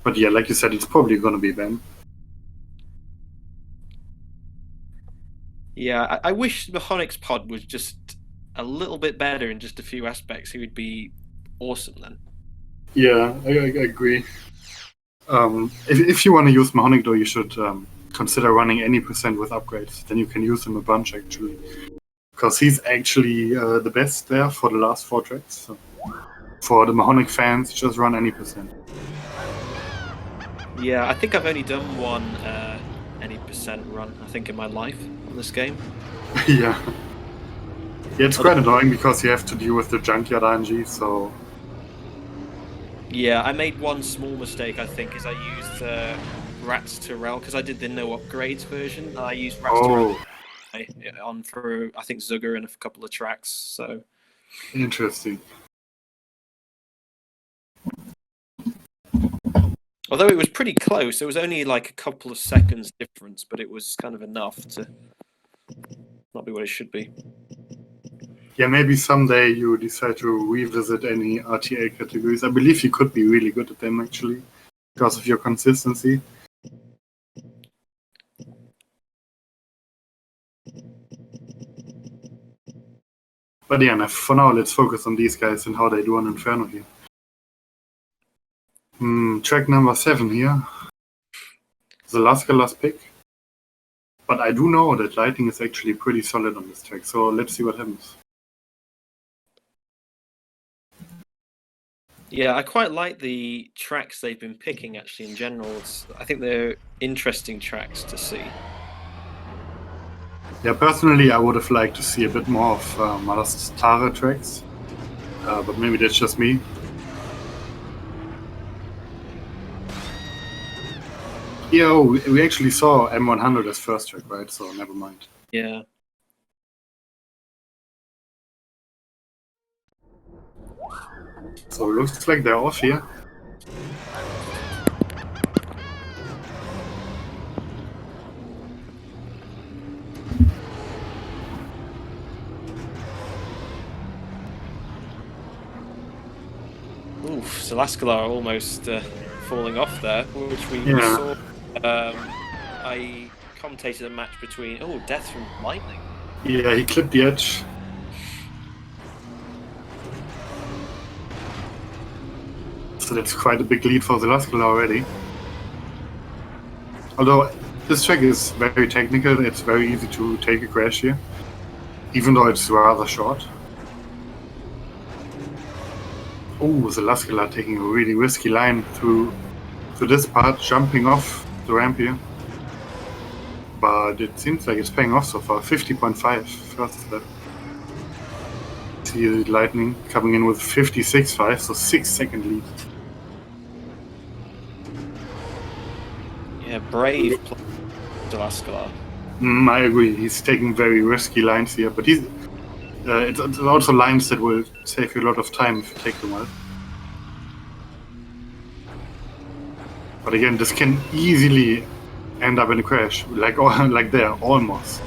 But yeah, like you said, it's probably going to be Ben. Yeah, I wish Mahonic's pod was just a little bit better in just a few aspects. He would be awesome then. Yeah, I agree. If you want to use Mahonic, though, you should consider running any percent with upgrades. Then you can use him a bunch, actually. Because he's actually the best there for the last 4 tracks. So for the Mahonic fans, just run any percent. Yeah, I think I've only done one any percent run, I think, in my life on this game. Yeah. Yeah, it's quite annoying because you have to deal with the junkyard RNG, so... Yeah, I made one small mistake, I think, is I used Rats to Rel, because I did the no upgrades version. I used Rats to Rel on for, I think, Zugger and a couple of tracks, so... Interesting. Although it was pretty close, it was only like a couple of seconds difference, but it was kind of enough to not be what it should be. Yeah, maybe someday you decide to revisit any RTA categories. I believe you could be really good at them, actually, because of your consistency. But yeah, for now, let's focus on these guys and how they do on Inferno here. Track number 7 here. Zelascelar's pick. But I do know that Lightning is actually pretty solid on this track, so let's see what happens. Yeah, I quite like the tracks they've been picking, actually, in general. I think they're interesting tracks to see. Yeah, personally, I would have liked to see a bit more of Tara tracks, but maybe that's just me. Yeah, we actually saw M100 as first track, right? So never mind. Yeah. So it looks like they're off here. Oof, Zelascelar almost falling off there, which we saw. I commentated a match between... Oh, death from Lightning. Yeah, he clipped the edge. So that's quite a big lead for Zelascelar already. Although this track is very technical, it's very easy to take a crash here, even though it's rather short. Oh, Zelascelar taking a really risky line through this part, jumping off the ramp here. but it seems like it's paying off so far. 50.5 first lap. See Lightning coming in with 56.5, so 6-second lead. Yeah, brave Zelascelar. I agree. He's taking very risky lines here, but he's it's also lines that will save you a lot of time if you take them well. But again, this can easily end up in a crash, like there, almost.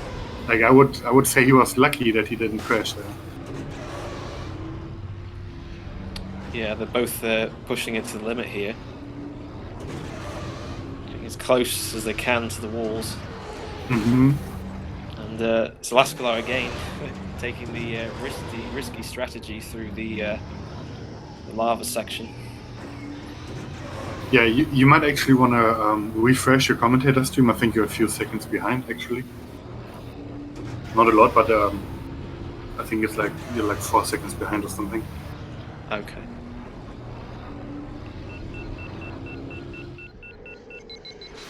Like I would say he was lucky that he didn't crash there. Yeah, they're both pushing it to the limit here. Getting as close as they can to the walls. Mm-hmm. And Zelascelar again taking the risky strategy through the lava section. Yeah, you might actually want to refresh your commentator stream. I think you're a few seconds behind, actually. Not a lot, but I think it's like you're like 4 seconds behind or something. Okay.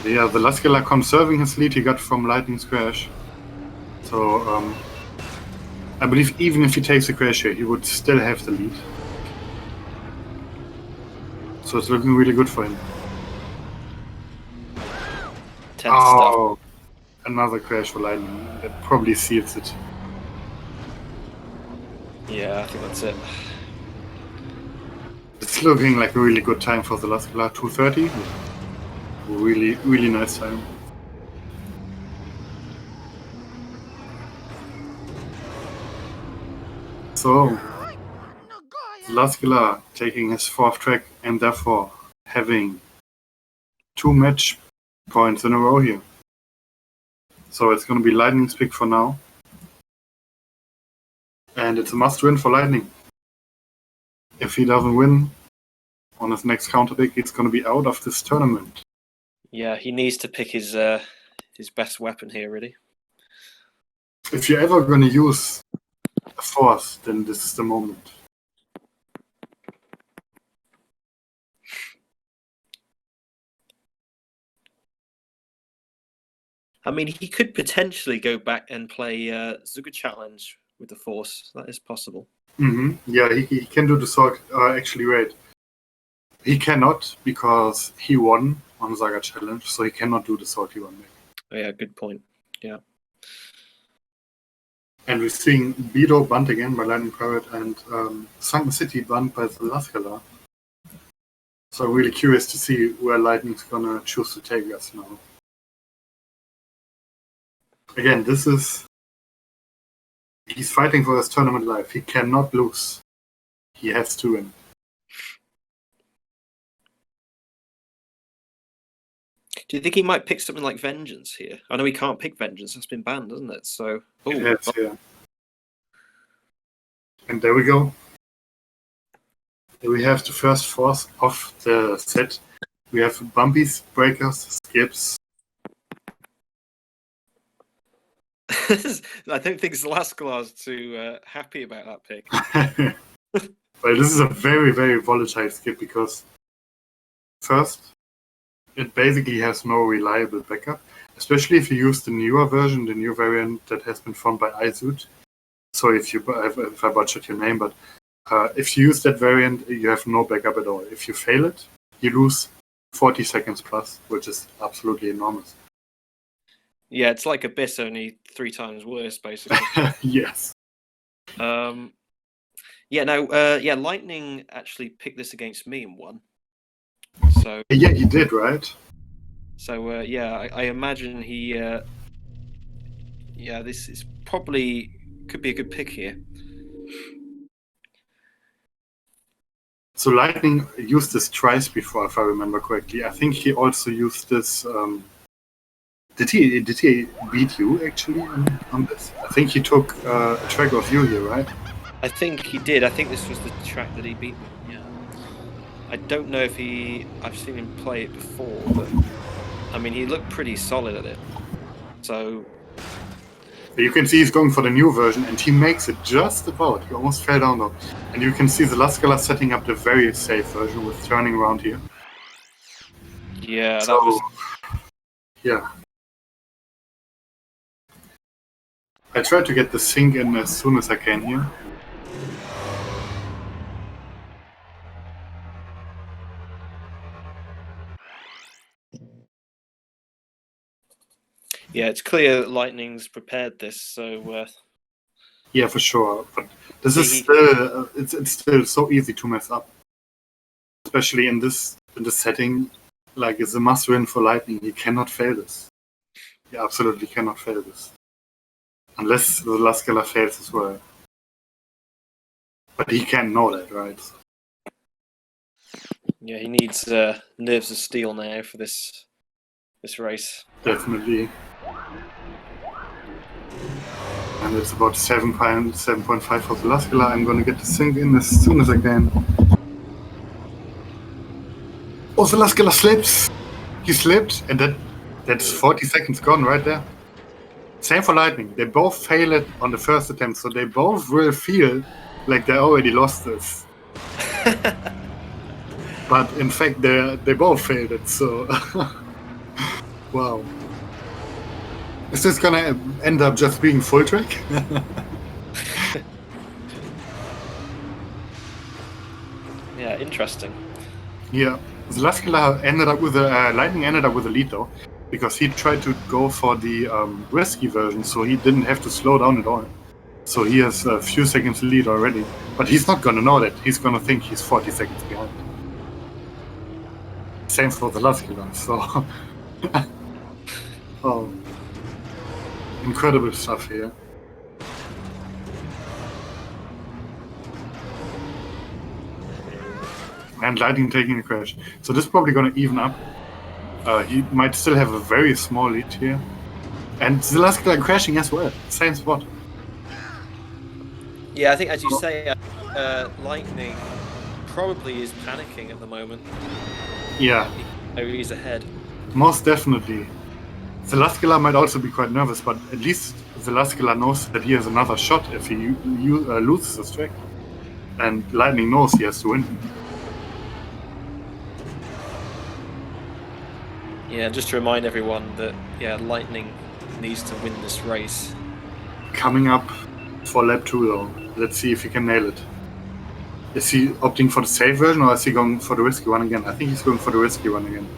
Yeah, the Zelascelar conserving his lead he got from Lightning's crash. So I believe even if he takes a crash here, he would still have the lead. So it's looking really good for him. Tense stuff. Another crash for Lightning. That probably seals it. Yeah, I think that's it. It's looking like a really good time for the Zelascelar. 2:30. Really, really nice time. So, Zelascelar taking his 4th track and therefore having 2 match points in a row here. So it's going to be Lightning's pick for now. And it's a must-win for Lightning. If he doesn't win on his next counter pick, it's going to be out of this tournament. Yeah, he needs to pick his best weapon here, really. If you're ever going to use a force, then this is the moment. I mean, he could potentially go back and play Zuga Challenge with the Force. That is possible. Mm-hmm. Yeah, he can do the sword. Actually, wait. He cannot because he won on Saga Challenge, so he cannot do the sword he won. Oh, yeah, good point. Yeah. And we're seeing Bido banned again by LightningPirate and Sunken City banned by Zelascelar. So I'm really curious to see where Lightning's gonna choose to take us now. Again, he's fighting for his tournament life. He cannot lose. He has to win. Do you think he might pick something like Vengeance here? I know he can't pick Vengeance. That's been banned, hasn't it? So, Yes, yeah. And there we go. There we have the first force of the set. We have bumpies, breakers, skips. I don't think Zelascelar's too happy about that pick. But this is a very, very volatile skip because first, it basically has no reliable backup, especially if you use the newer version, the new variant that has been formed by iZoot. Sorry if I butchered your name, but if you use that variant, you have no backup at all. If you fail it, you lose 40 seconds plus, which is absolutely enormous. Yeah, it's like Abyss, only 3 times worse, basically. Yes. Lightning actually picked this against me and won. So yeah, he did, right? So I imagine he. This is probably could be a good pick here. So Lightning used this twice before, if I remember correctly. I think he also used this. Did he beat you actually on this? I think he took a track of you here, right? I think he did. I think this was the track that he beat me. Yeah. I don't know if I've seen him play it before, but I mean, he looked pretty solid at it. So you can see he's going for the new version, and he makes it just about. He almost fell down though, and you can see the Zelascelar setting up the very safe version with turning around here. Yeah, so, that was. Yeah. I try to get the sync in as soon as I can here. Yeah, it's clear that Lightning's prepared this, so... Yeah, for sure. But this is still... it's still so easy to mess up. Especially in this setting. Like, it's a must-win for Lightning. He cannot fail this. He absolutely cannot fail this. Unless the Zelascelar fails as well. But he can't know that, right? Yeah, he needs nerves of steel now for this race. Definitely. And it's about 7.5 for Zelascelar. I'm gonna get the sync in as soon as I can. Oh, Zelascelar slips! He slipped, and that's 40 seconds gone right there. Same for Lightning. They both fail it on the first attempt, so they both will feel like they already lost this. But in fact, they both failed it, so... Wow. Is this gonna end up just being full track? Yeah, interesting. Yeah. Zelascelar ended up with Lightning ended up with a lead though, because he tried to go for the risky version, so he didn't have to slow down at all. So he has a few seconds lead already, but he's not gonna know that. He's gonna think he's 40 seconds behind. Same for Zelascelar. So, oh, incredible stuff here. And Lightning taking a crash. So this is probably going to even up. He might still have a very small lead here. And Zelascelar crashing as well. Same spot. Yeah, I think as you say, Lightning probably is panicking at the moment. Yeah. He's ahead. Most definitely. Zelascelar might also be quite nervous, but at least Zelascelar knows that he has another shot if he loses this track. And Lightning knows he has to win. Yeah, just to remind everyone that, yeah, Lightning needs to win this race. Coming up for lap 2 though. Let's see if he can nail it. Is he opting for the safe version or is he going for the risky one again? I think he's going for the risky one again.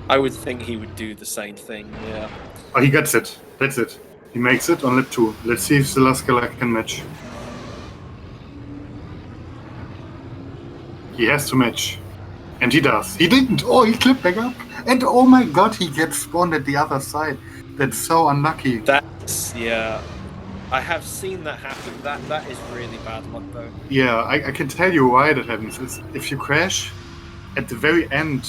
I would think he would do the same thing, yeah. Oh, he gets it. That's it. He makes it on lap 2. Let's see if Zelascelar can match. He has to match. And he does. He didn't. Oh, he clipped back up. And oh my god, he gets spawned at the other side. That's so unlucky. That's, yeah. I have seen that happen. That is really bad luck, though. Yeah, I can tell you why that happens. Is if you crash at the very end,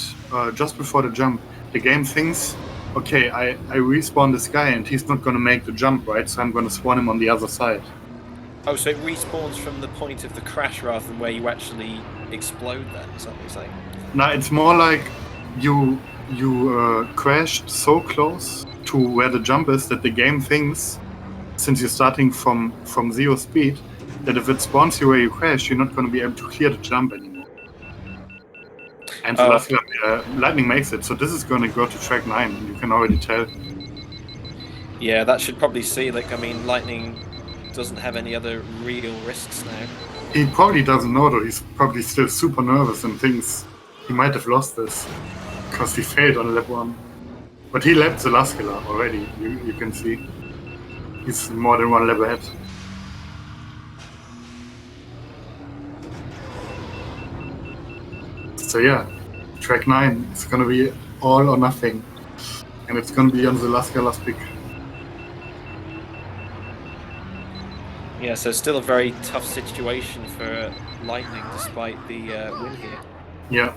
just before the jump, the game thinks, okay, I respawn this guy and he's not going to make the jump, right? So I'm going to spawn him on the other side. Oh, so it respawns from the point of the crash rather than where you actually explode then, is that what you're saying? No, it's more like you crashed so close to where the jump is that the game thinks, since you're starting from 0 speed, that if it spawns you where you crash, you're not going to be able to clear the jump anymore. And Lightning makes it, so this is going to go to track 9, and you can already tell. Yeah, that should probably see, like, I mean, Lightning doesn't have any other real risks now. He probably doesn't know though, he's probably still super nervous and thinks he might have lost this, because he failed on lap 1. But he lapped Zelascelar already, you can see. He's more than 1 lap ahead. So yeah, track 9 is gonna be all or nothing. And it's gonna be on Zelascelar's pick. Yeah, so still a very tough situation for Lightning despite the win here. Yeah.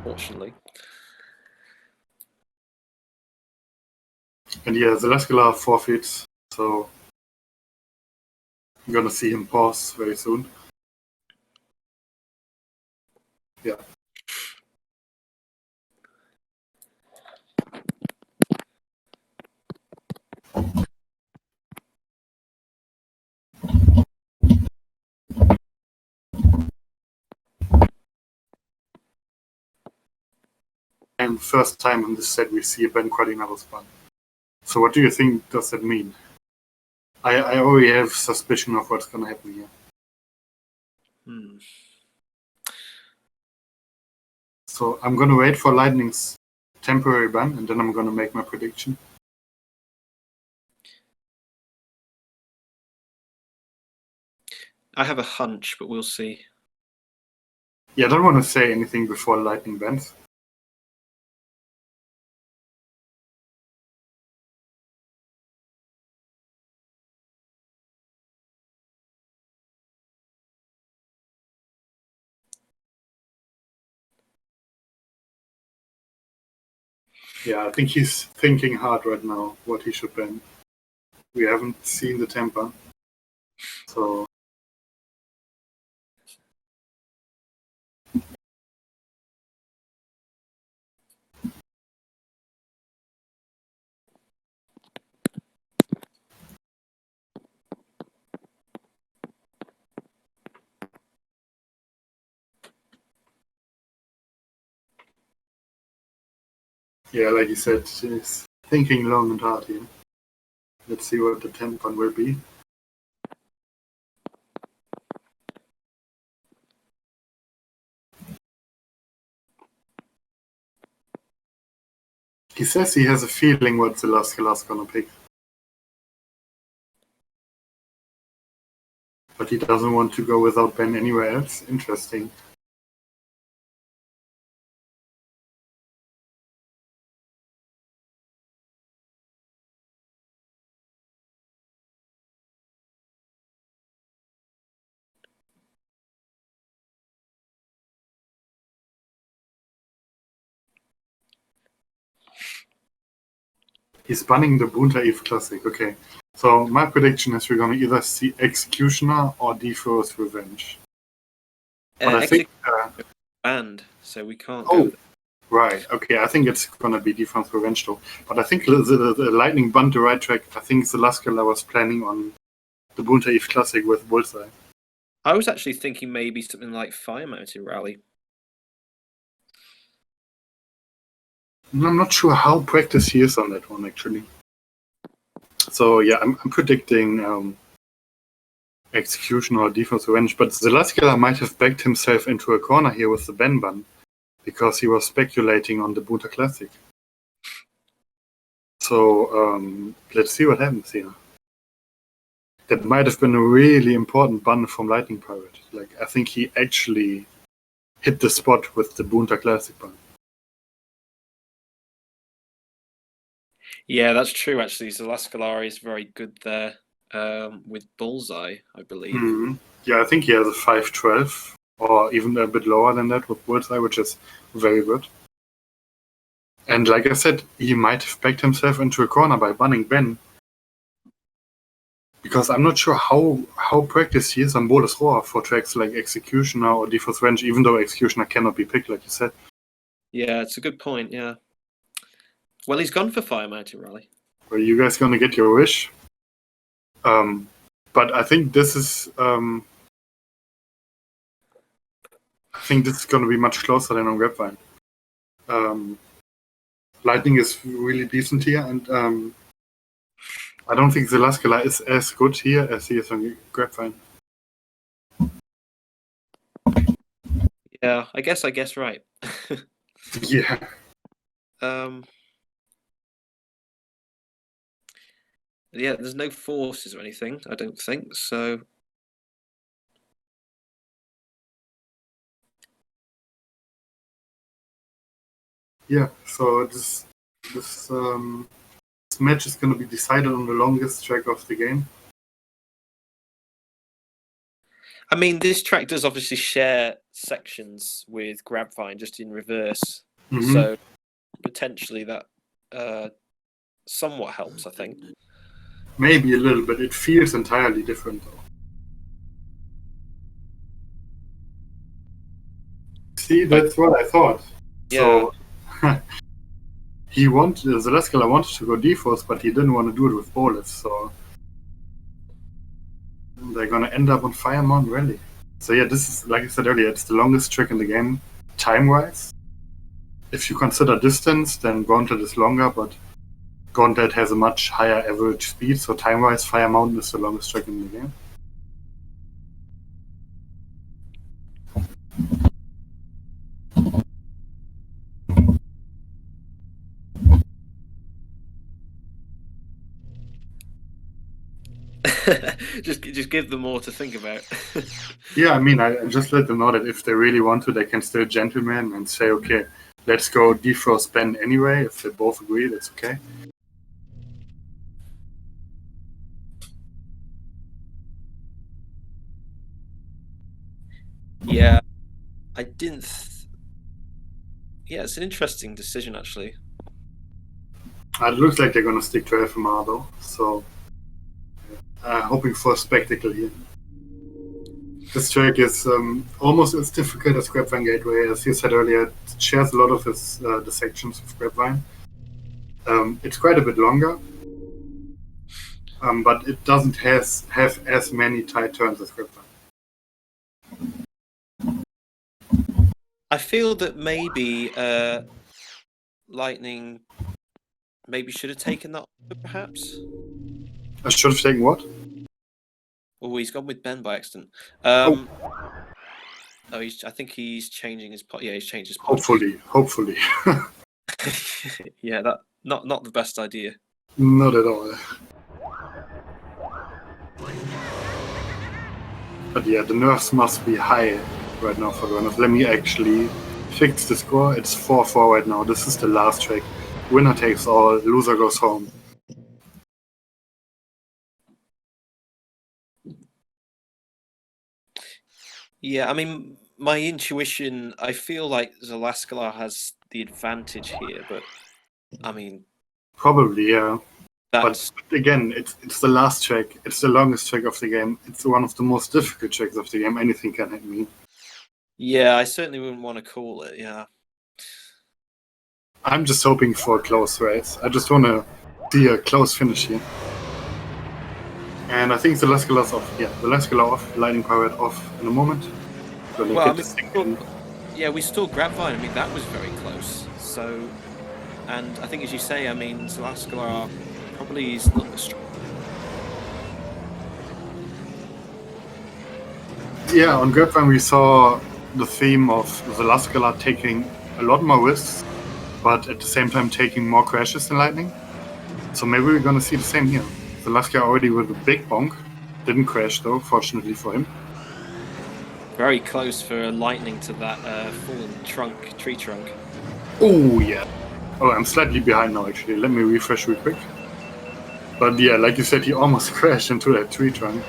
Fortunately. And yeah, Zelascelar forfeits, so you're gonna see him pause very soon. Yeah. And first time in this set we see a Ben Quadinato spawn. So what do you think does that mean? I already have suspicion of what's gonna happen here. So I'm gonna wait for Lightning's temporary ban, and then I'm gonna make my prediction. I have a hunch, but we'll see. Yeah, I don't want to say anything before Lightning bans. Yeah, I think he's thinking hard right now what he should ban. We haven't seen the temper, so yeah, like you said, he's thinking long and hard here. Let's see what the temper will be. He says he has a feeling what Zelascelar's gonna pick. But he doesn't want to go without ban anywhere else. Interesting. He's banning the Bunta Eve Classic. Okay. So my prediction is we're gonna either see Executioner or Defoe's Revenge. But I think banned, so we can't. Oh, right. Okay, I think it's gonna be Defoe's Revenge though. But I think the Lightning banned the right track. I think Zelascelar was planning on the Bunta Eve Classic with Bullseye. I was actually thinking maybe something like Fire Mountain Rally. I'm not sure how practiced he is on that one actually. So yeah, I'm predicting Execution or Defoe's Revenge, but Zelascelar might have backed himself into a corner here with the ban because he was speculating on the Bunta Classic. So let's see what happens here. That might have been a really important ban from LightningPirate. Like, I think he actually hit the spot with the Bunta Classic ban. Yeah, that's true. Actually, Zelascelar is very good there with Bullseye, I believe. Mm-hmm. Yeah, I think he has a 512 or even a bit lower than that with Bullseye, which is very good. And like I said, he might have backed himself into a corner by banning Ben. Because I'm not sure how practiced he is on Bolus Roar for tracks like Executioner or Defoe's Revenge, even though Executioner cannot be picked, like you said. Yeah, it's a good point, yeah. Well, he's gone for Fire Mountain Rally. Well, you guys gonna get your wish. But I think this is gonna be much closer than on Grapevine. Lightning is really decent here, and I don't think Zelascelar is as good here as he is on Grapevine. Yeah, I guess right. Yeah. Yeah, there's no forces or anything, I don't think, so... Yeah, so this match is going to be decided on the longest track of the game. I mean, this track does obviously share sections with Grapevine, just in reverse. Mm-hmm. So potentially that somewhat helps, I think. Maybe a little, but it feels entirely different, though. See, that's what I thought. Yeah. So Zelascelar wanted to go Defoe's, but he didn't want to do it with Bolus, so they're gonna end up on Fire Mountain Rally. So yeah, this is, like I said earlier, it's the longest track in the game, time-wise. If you consider distance, then Gauntlet is longer, but Gauntlet has a much higher average speed, so time-wise, Fire Mountain is the longest track in the game. just give them more to think about. Yeah, I mean, I just let them know that if they really want to, they can still gentleman and say, okay, let's go defrost Ben anyway. If they both agree, that's okay. Yeah, I didn't. Yeah, it's an interesting decision actually. It looks like they're going to stick to FMR though, so hoping for a spectacle here. This track is almost as difficult as Grapevine Gateway. As you said earlier, it shares a lot of the sections of Grapevine. It's quite a bit longer, but it doesn't have as many tight turns as Grapevine. I feel that maybe Lightning maybe should have taken that, perhaps. I should have taken what? Oh, he's gone with Ben by accident. Oh, I think he's changing his pod. Yeah, he's changed his pod. Hopefully. Yeah, that not the best idea. Not at all. But yeah, the nerves must be high right now for the runners. Let me actually fix the score. It's 4-4 right now. This is the last track. Winner takes all, loser goes home. Yeah, I mean, my intuition, I feel like Zelascelar has the advantage here, but I mean... Probably, yeah. That's... But again, it's the last track. It's the longest track of the game. It's one of the most difficult tracks of the game. Anything can hit me. Yeah, I certainly wouldn't want to call it, yeah. I'm just hoping for a close race. I just want to see a close finish here. And I think Zelascelar's off. Yeah, Zelascelar off, LightningPirate off in a moment. Well, I mean, yeah, we still Grapevine. I mean, that was very close. So, and I think, as you say, I mean, Zelascelar probably is not the strong. Yeah, on Grapevine we saw the theme of Zelascelar taking a lot more risks, but at the same time taking more crashes than Lightning. So maybe we're gonna see the same here. Zelascelar already with a big bonk. Didn't crash though, fortunately for him. Very close for Lightning to that fallen tree trunk. Oh yeah. Oh, I'm slightly behind now actually. Let me refresh real quick. But yeah, like you said, he almost crashed into that tree trunk.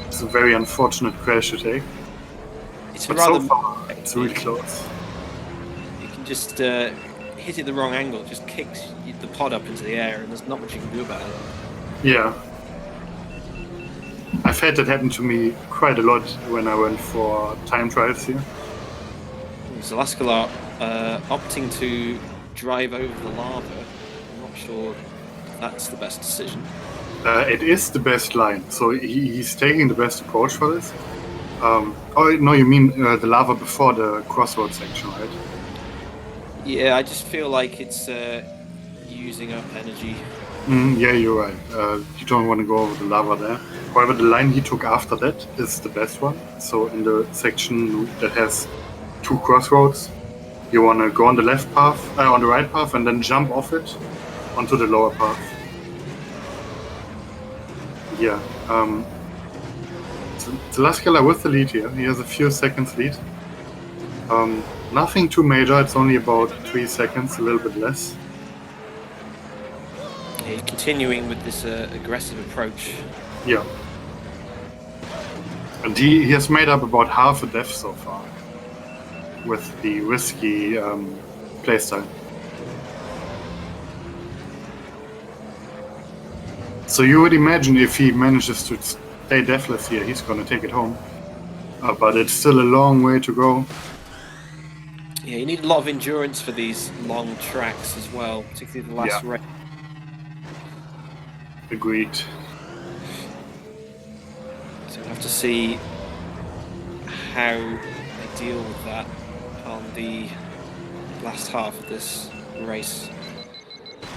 It's a very unfortunate crash to take. It's but rather... so far, it's really close. You can just hit it the wrong angle, it just kicks the pod up into the air, and there's not much you can do about it. Yeah. I've had that happen to me quite a lot when I went for time trials here. Zelascelar opting to drive over the lava. I'm not sure that's the best decision. It is the best line, so he's taking the best approach for this. Oh, no, you mean the lava before the crossroads section, right? Yeah, I just feel like it's using up energy. Yeah, you're right. You don't want to go over the lava there. However, the line he took after that is the best one. So in the section that has 2 crossroads, you want to go on the left path, on the right path, and then jump off it onto the lower path. Yeah. Zelascelar with the lead here. He has a few seconds lead. Nothing too major. It's only about 3 seconds, a little bit less. He's continuing with this aggressive approach. Yeah. And he has made up about half a death so far with the risky playstyle. So you would imagine if he manages to stay deathless here, he's going to take it home. But it's still a long way to go. Yeah, you need a lot of endurance for these long tracks as well, particularly the last race. Agreed. So we'll have to see how they deal with that on the last half of this race.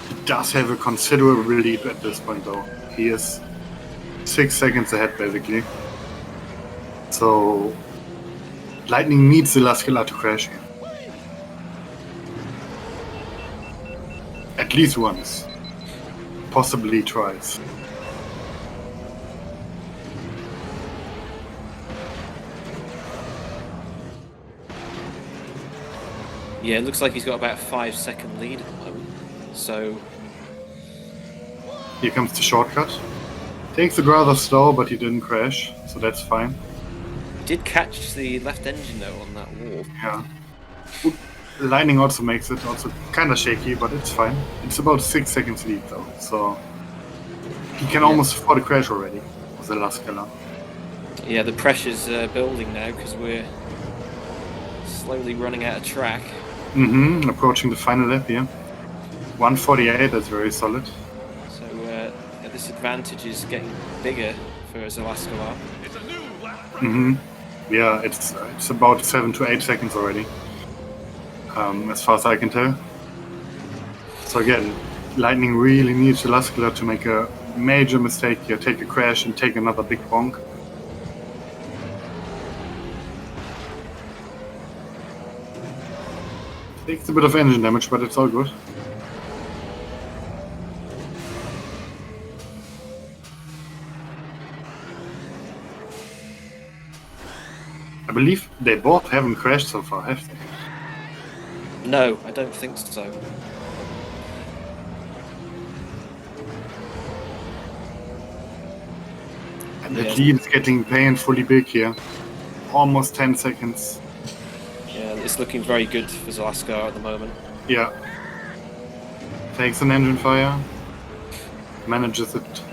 He does have a considerable lead at this point, though. He is 6 seconds ahead, basically. So, Lightning needs Zelascelar to crash here. At least once. Possibly twice. Yeah, it looks like he's got about a 5-second lead at the moment. So here comes the shortcut. Takes it rather slow, but he didn't crash, so that's fine. Did catch the left engine though on that wall. Yeah. Lightning also makes it also kind of shaky, but it's fine. It's about 6 seconds lead though, so he can almost afford a crash already with the Zelascelar. Yeah, the pressure's building now because we're slowly running out of track. Approaching the final lap here. 148, that's very solid. So this advantage is getting bigger for Zelascelar. Yeah, it's about 7 to 8 seconds already, as far as I can tell. So again, Lightning really needs Zelascelar to make a major mistake here, take a crash and take another big bonk. Takes a bit of engine damage, but it's all good. I believe they both haven't crashed so far, have they? No, I don't think so. And the lead is getting painfully big here. Almost 10 seconds. Yeah, it's looking very good for Zelascelar at the moment. Yeah. Takes an engine fire. Manages it.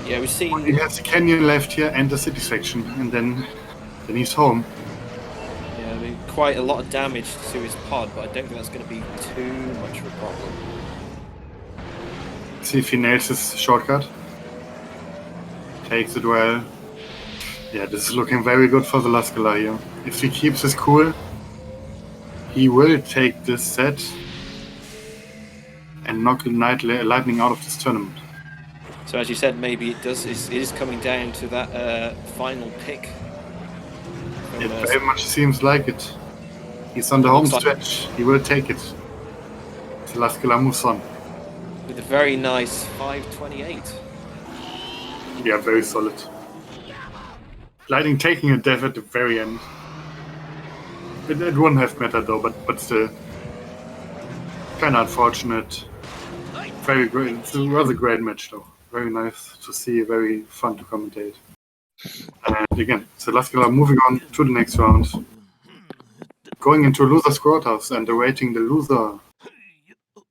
Yeah, we've seen... He has the canyon left here and the city section, and then he's home. Yeah, I mean, quite a lot of damage to his pod, but I don't think that's going to be too much of a problem. See if he nails his shortcut. Takes it well. Yeah, this is looking very good for the Zelascelar here. If he keeps his cool, he will take this set and knock Lightning out of this tournament. So as you said, maybe it is coming down to that final pick. It very much seems like it. He's on the home stretch. He will take it. Zelascelar moves on. With a very nice 528. Yeah, very solid. Lightning taking a death at the very end. It wouldn't have mattered though, but still. Kind of unfortunate. Very great. It was a great match though. Very nice to see, very fun to commentate. And again, Zelascelar moving on to the next round. Going into loser's quarters and awaiting the loser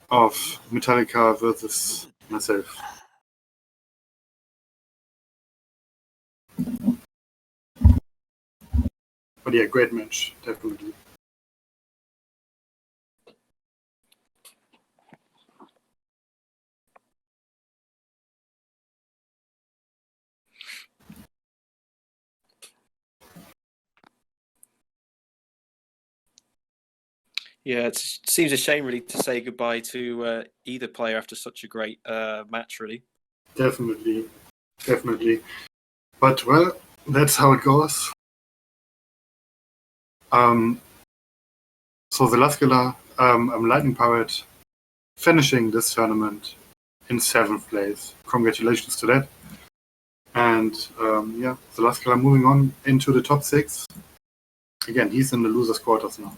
of Metallica versus myself. But yeah, great match, definitely. Yeah, it seems a shame really to say goodbye to either player after such a great match, really. Definitely. But well, that's how it goes. So Zelascelar, LightningPirate, finishing this tournament in 7th place. Congratulations to that. And yeah, Zelascelar moving on into the top 6. Again, he's in the losers' quarters now.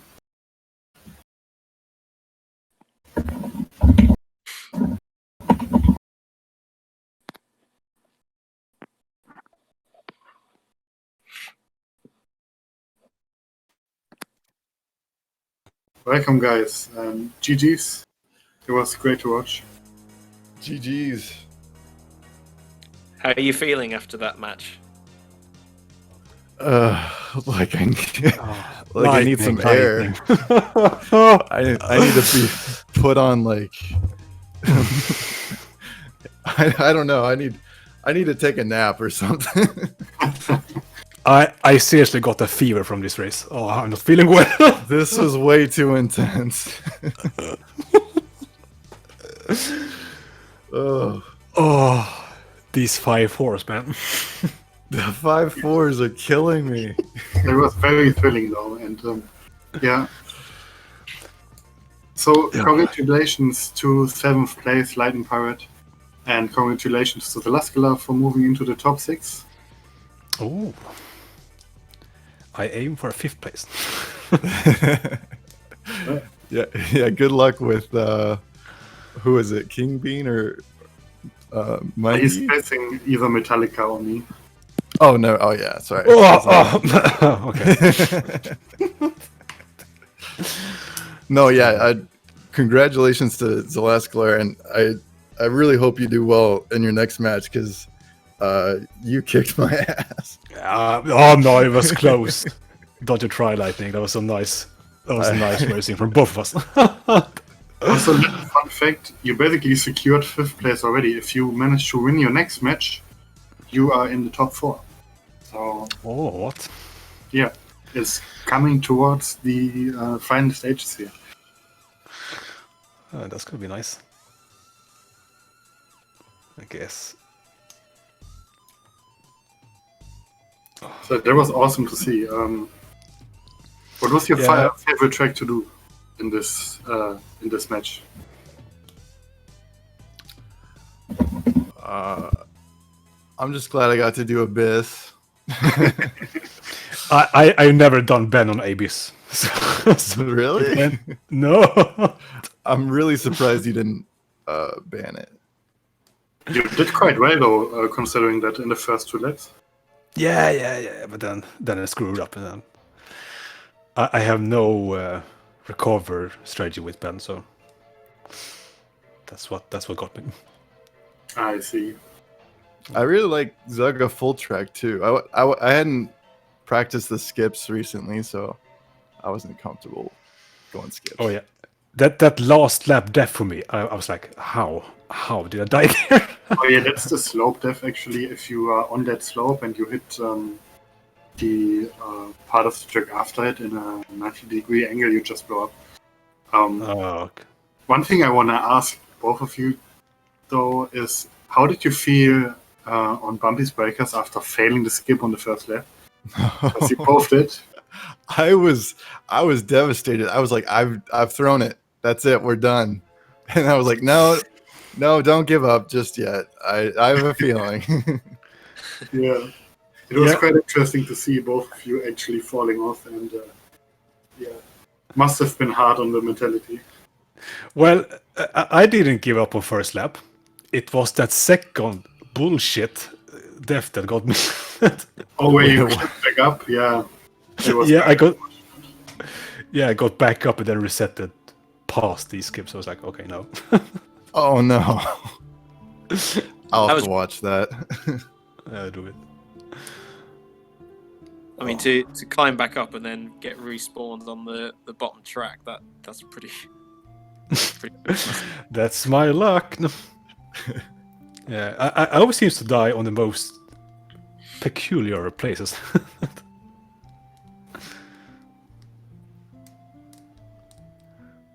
Welcome, guys. GG's. It was great to watch. GG's. How are you feeling after that match? Like I need some air. I need to be put on like I don't know. I need to take a nap or something. I seriously got a fever from this race. Oh, I'm not feeling well. This was way too intense. Oh, these 5-4s, man. The 5-4s are killing me. It was very thrilling though, and yeah. So congratulations to 7th place LightningPirate, and congratulations to Zelascelar for moving into the top 6. Oh, I aim for 5th place. Yeah. Good luck with who is it? King Bean or Mikey? He's facing either Metallica or me. Oh no! Oh yeah, sorry. Okay. No, yeah. Congratulations to Zelascelar, and I really hope you do well in your next match because you kicked my ass. Oh no, it was close. Don't you try, Lightning? That was so nice. That was a nice racing from both of us. Also, little fun fact: you basically secured 5th place already. If you manage to win your next match, you are in the top 4. So, Oh, what? yeah, it's coming towards the final stages here. That's gonna be nice. I guess. So that was awesome to see. What was your favorite track to do in this match? I'm just glad I got to do Abyss. I've never done Ben on Abyss. Really? No. I'm really surprised you didn't ban it. You did quite well though, considering that in the first 2 laps. Yeah. But then I screwed up, and then I have no recover strategy with Ben, so that's what got me. I see. I really like Zaga full track too. I hadn't practiced the skips recently, so I wasn't comfortable going skips. Oh yeah, that last lap death for me. I was like, how did I die there? Oh yeah, that's the slope death actually. If you are on that slope and you hit the part of the track after it in a 90-degree angle, you just blow up. Okay. One thing I want to ask both of you though is, how did you feel on Bumpy's Breakers after failing the skip on the first lap? Because you both did. I was devastated. I was like, I've thrown it. That's it. We're done. And I was like, no, don't give up just yet. I have a feeling. Yeah, it was quite interesting to see both of you actually falling off, and must have been hard on the mentality. Well, I didn't give up on first lap. It was that second bullshit death that got me. Oh, where you clipped back up? Yeah. It was I got back up and then resetted past these skips. I was like, okay, no. Oh no. I'll have to watch that. Do it. I mean, to climb back up and then get respawned on the bottom track, that's pretty. That's my luck. No. Yeah, I always seems to die on the most peculiar places.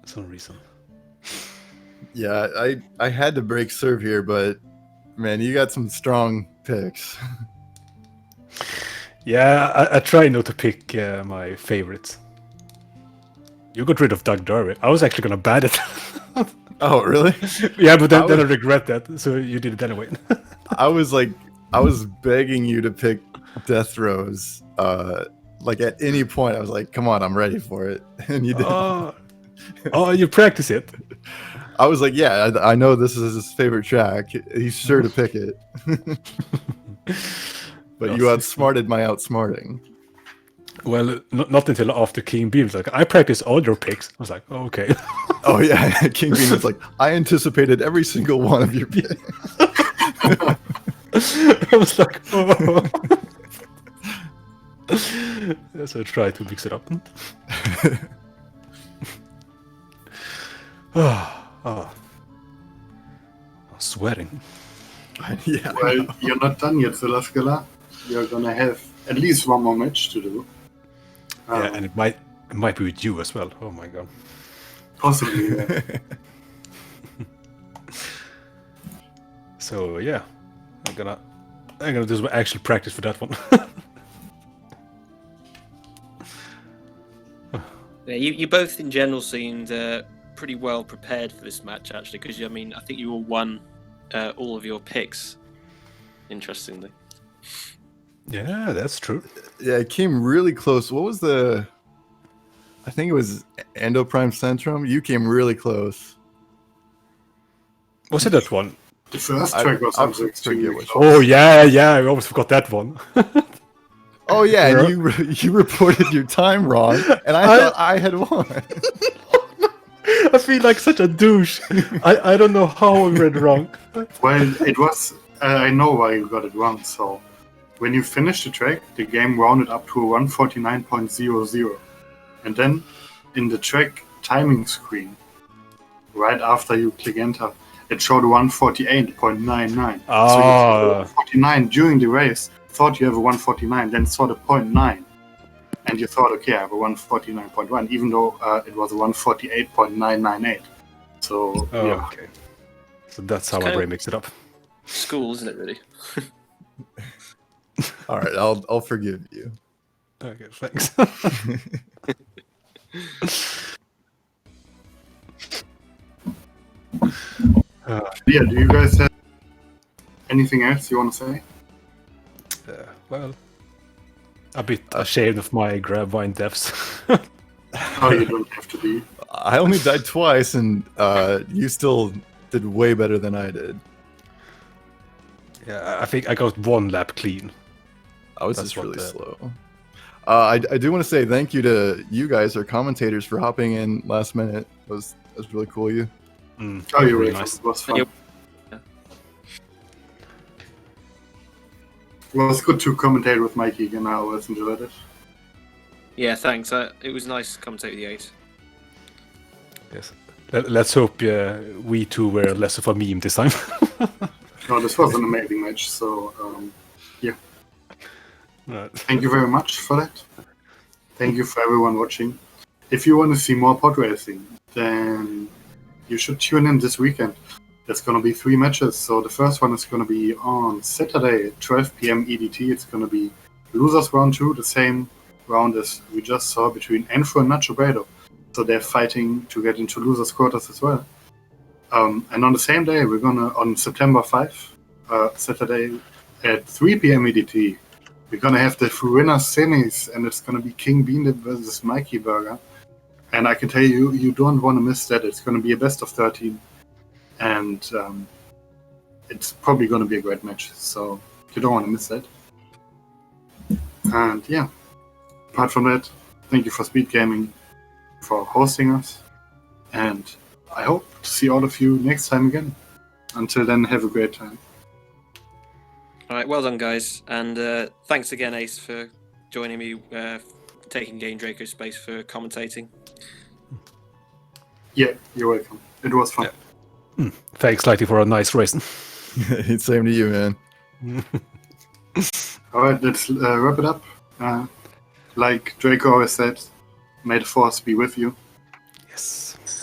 For some reason. Yeah, I had to break serve here, but man, you got some strong picks. Yeah, I try not to pick my favorites. You got rid of Doug Derby. I was actually gonna ban it. Oh, really? Yeah, but then I regret that, so you did it anyway. I was begging you to pick Death Rose. Like at any point, I was like, "Come on, I'm ready for it," and you did. Oh, you practice it. I was like, "Yeah, I know this is his favorite track. He's sure to pick it." But you outsmarted my outsmarting. Well, not until after King Beam. Like, I practice all your picks. I was like, oh, okay. Oh yeah, King Beam was like, I anticipated every single one of your picks. I was like, oh. So I tried to mix it up. I'm sweating. Yeah. Well, you're not done yet, Zelascelar. You're gonna have at least one more match to do. Yeah, and it might be with you as well. Oh my god. Possibly, yeah. So yeah, I'm gonna do some actual practice for that one. Yeah, you both in general seemed pretty well prepared for this match, actually, because I mean, I think you all won all of your picks. Interestingly. Yeah, that's true. Yeah, it came really close. What was the? I think it was Endoprime Centrum. You came really close. Was it that one? The first track was I also extremely forget which close. Oh yeah, I almost forgot that one. Oh yeah, Yeah. and you reported your time wrong, and I thought I had won. I feel like such a douche. I don't know how I read wrong. Well, it was. I know why you got it wrong. So, when you finished the track, the game rounded up to 149.00, and then in the track timing screen, right after you click enter, it showed 148.99. Ah. So you saw 149 during the race. Thought you have a 149, then saw the 0.9, and you thought, okay, I have a 149.1, even though it was a 148.998. So Oh, yeah, okay. So that's how It's my kind brain of- makes it up. School, isn't it, really? All right, I'll forgive you. Okay, thanks. yeah. Do you guys have anything else you want to say? Well, a bit ashamed of my grab wine deaths. Oh, you don't have to be. I only died twice, and you still did way better than I did. Yeah, I think I got one lap clean. I was That's just really what slow. I do want to say thank you to you guys, our commentators, for hopping in last minute. That was really cool of you. Oh, you're really right. nice. It was fun. Yep. It was good to commentate with Mikey again. I always enjoyed it. Yeah, thanks. It was nice to commentate with the Ace. Yes. Let's hope we two were less of a meme this time. No, this was an amazing match. So yeah, Right. thank you very much for that. Thank you for everyone watching. If you want to see more pod racing, then you should tune in this weekend. There's going to be 3 matches. So the first one is going to be on Saturday at 12 p.m. EDT. It's going to be losers round 2, the same round as we just saw between Enfro and Nacho Beto. So they're fighting to get into losers quarters as well. And on the same day, we're going to, on September 5, Saturday at 3 p.m. EDT, we're going to have the winner semis, and it's going to be King Bean versus Mikey Burger. And I can tell you, you don't want to miss that. It's going to be a best of 13. And it's probably going to be a great match, so you don't want to miss that. And yeah, apart from that, thank you for SpeedGaming for hosting us, and I hope to see all of you next time again. Until then, have a great time. All right, well done, guys, and thanks again, Ace, for joining me, taking Game Draco's space for commentating. Yeah, you're welcome. It was fun. Yeah. Thanks, Lighty, for a nice race. Same to you, man. All right, let's wrap it up. Like Draco always said, may the force be with you. Yes.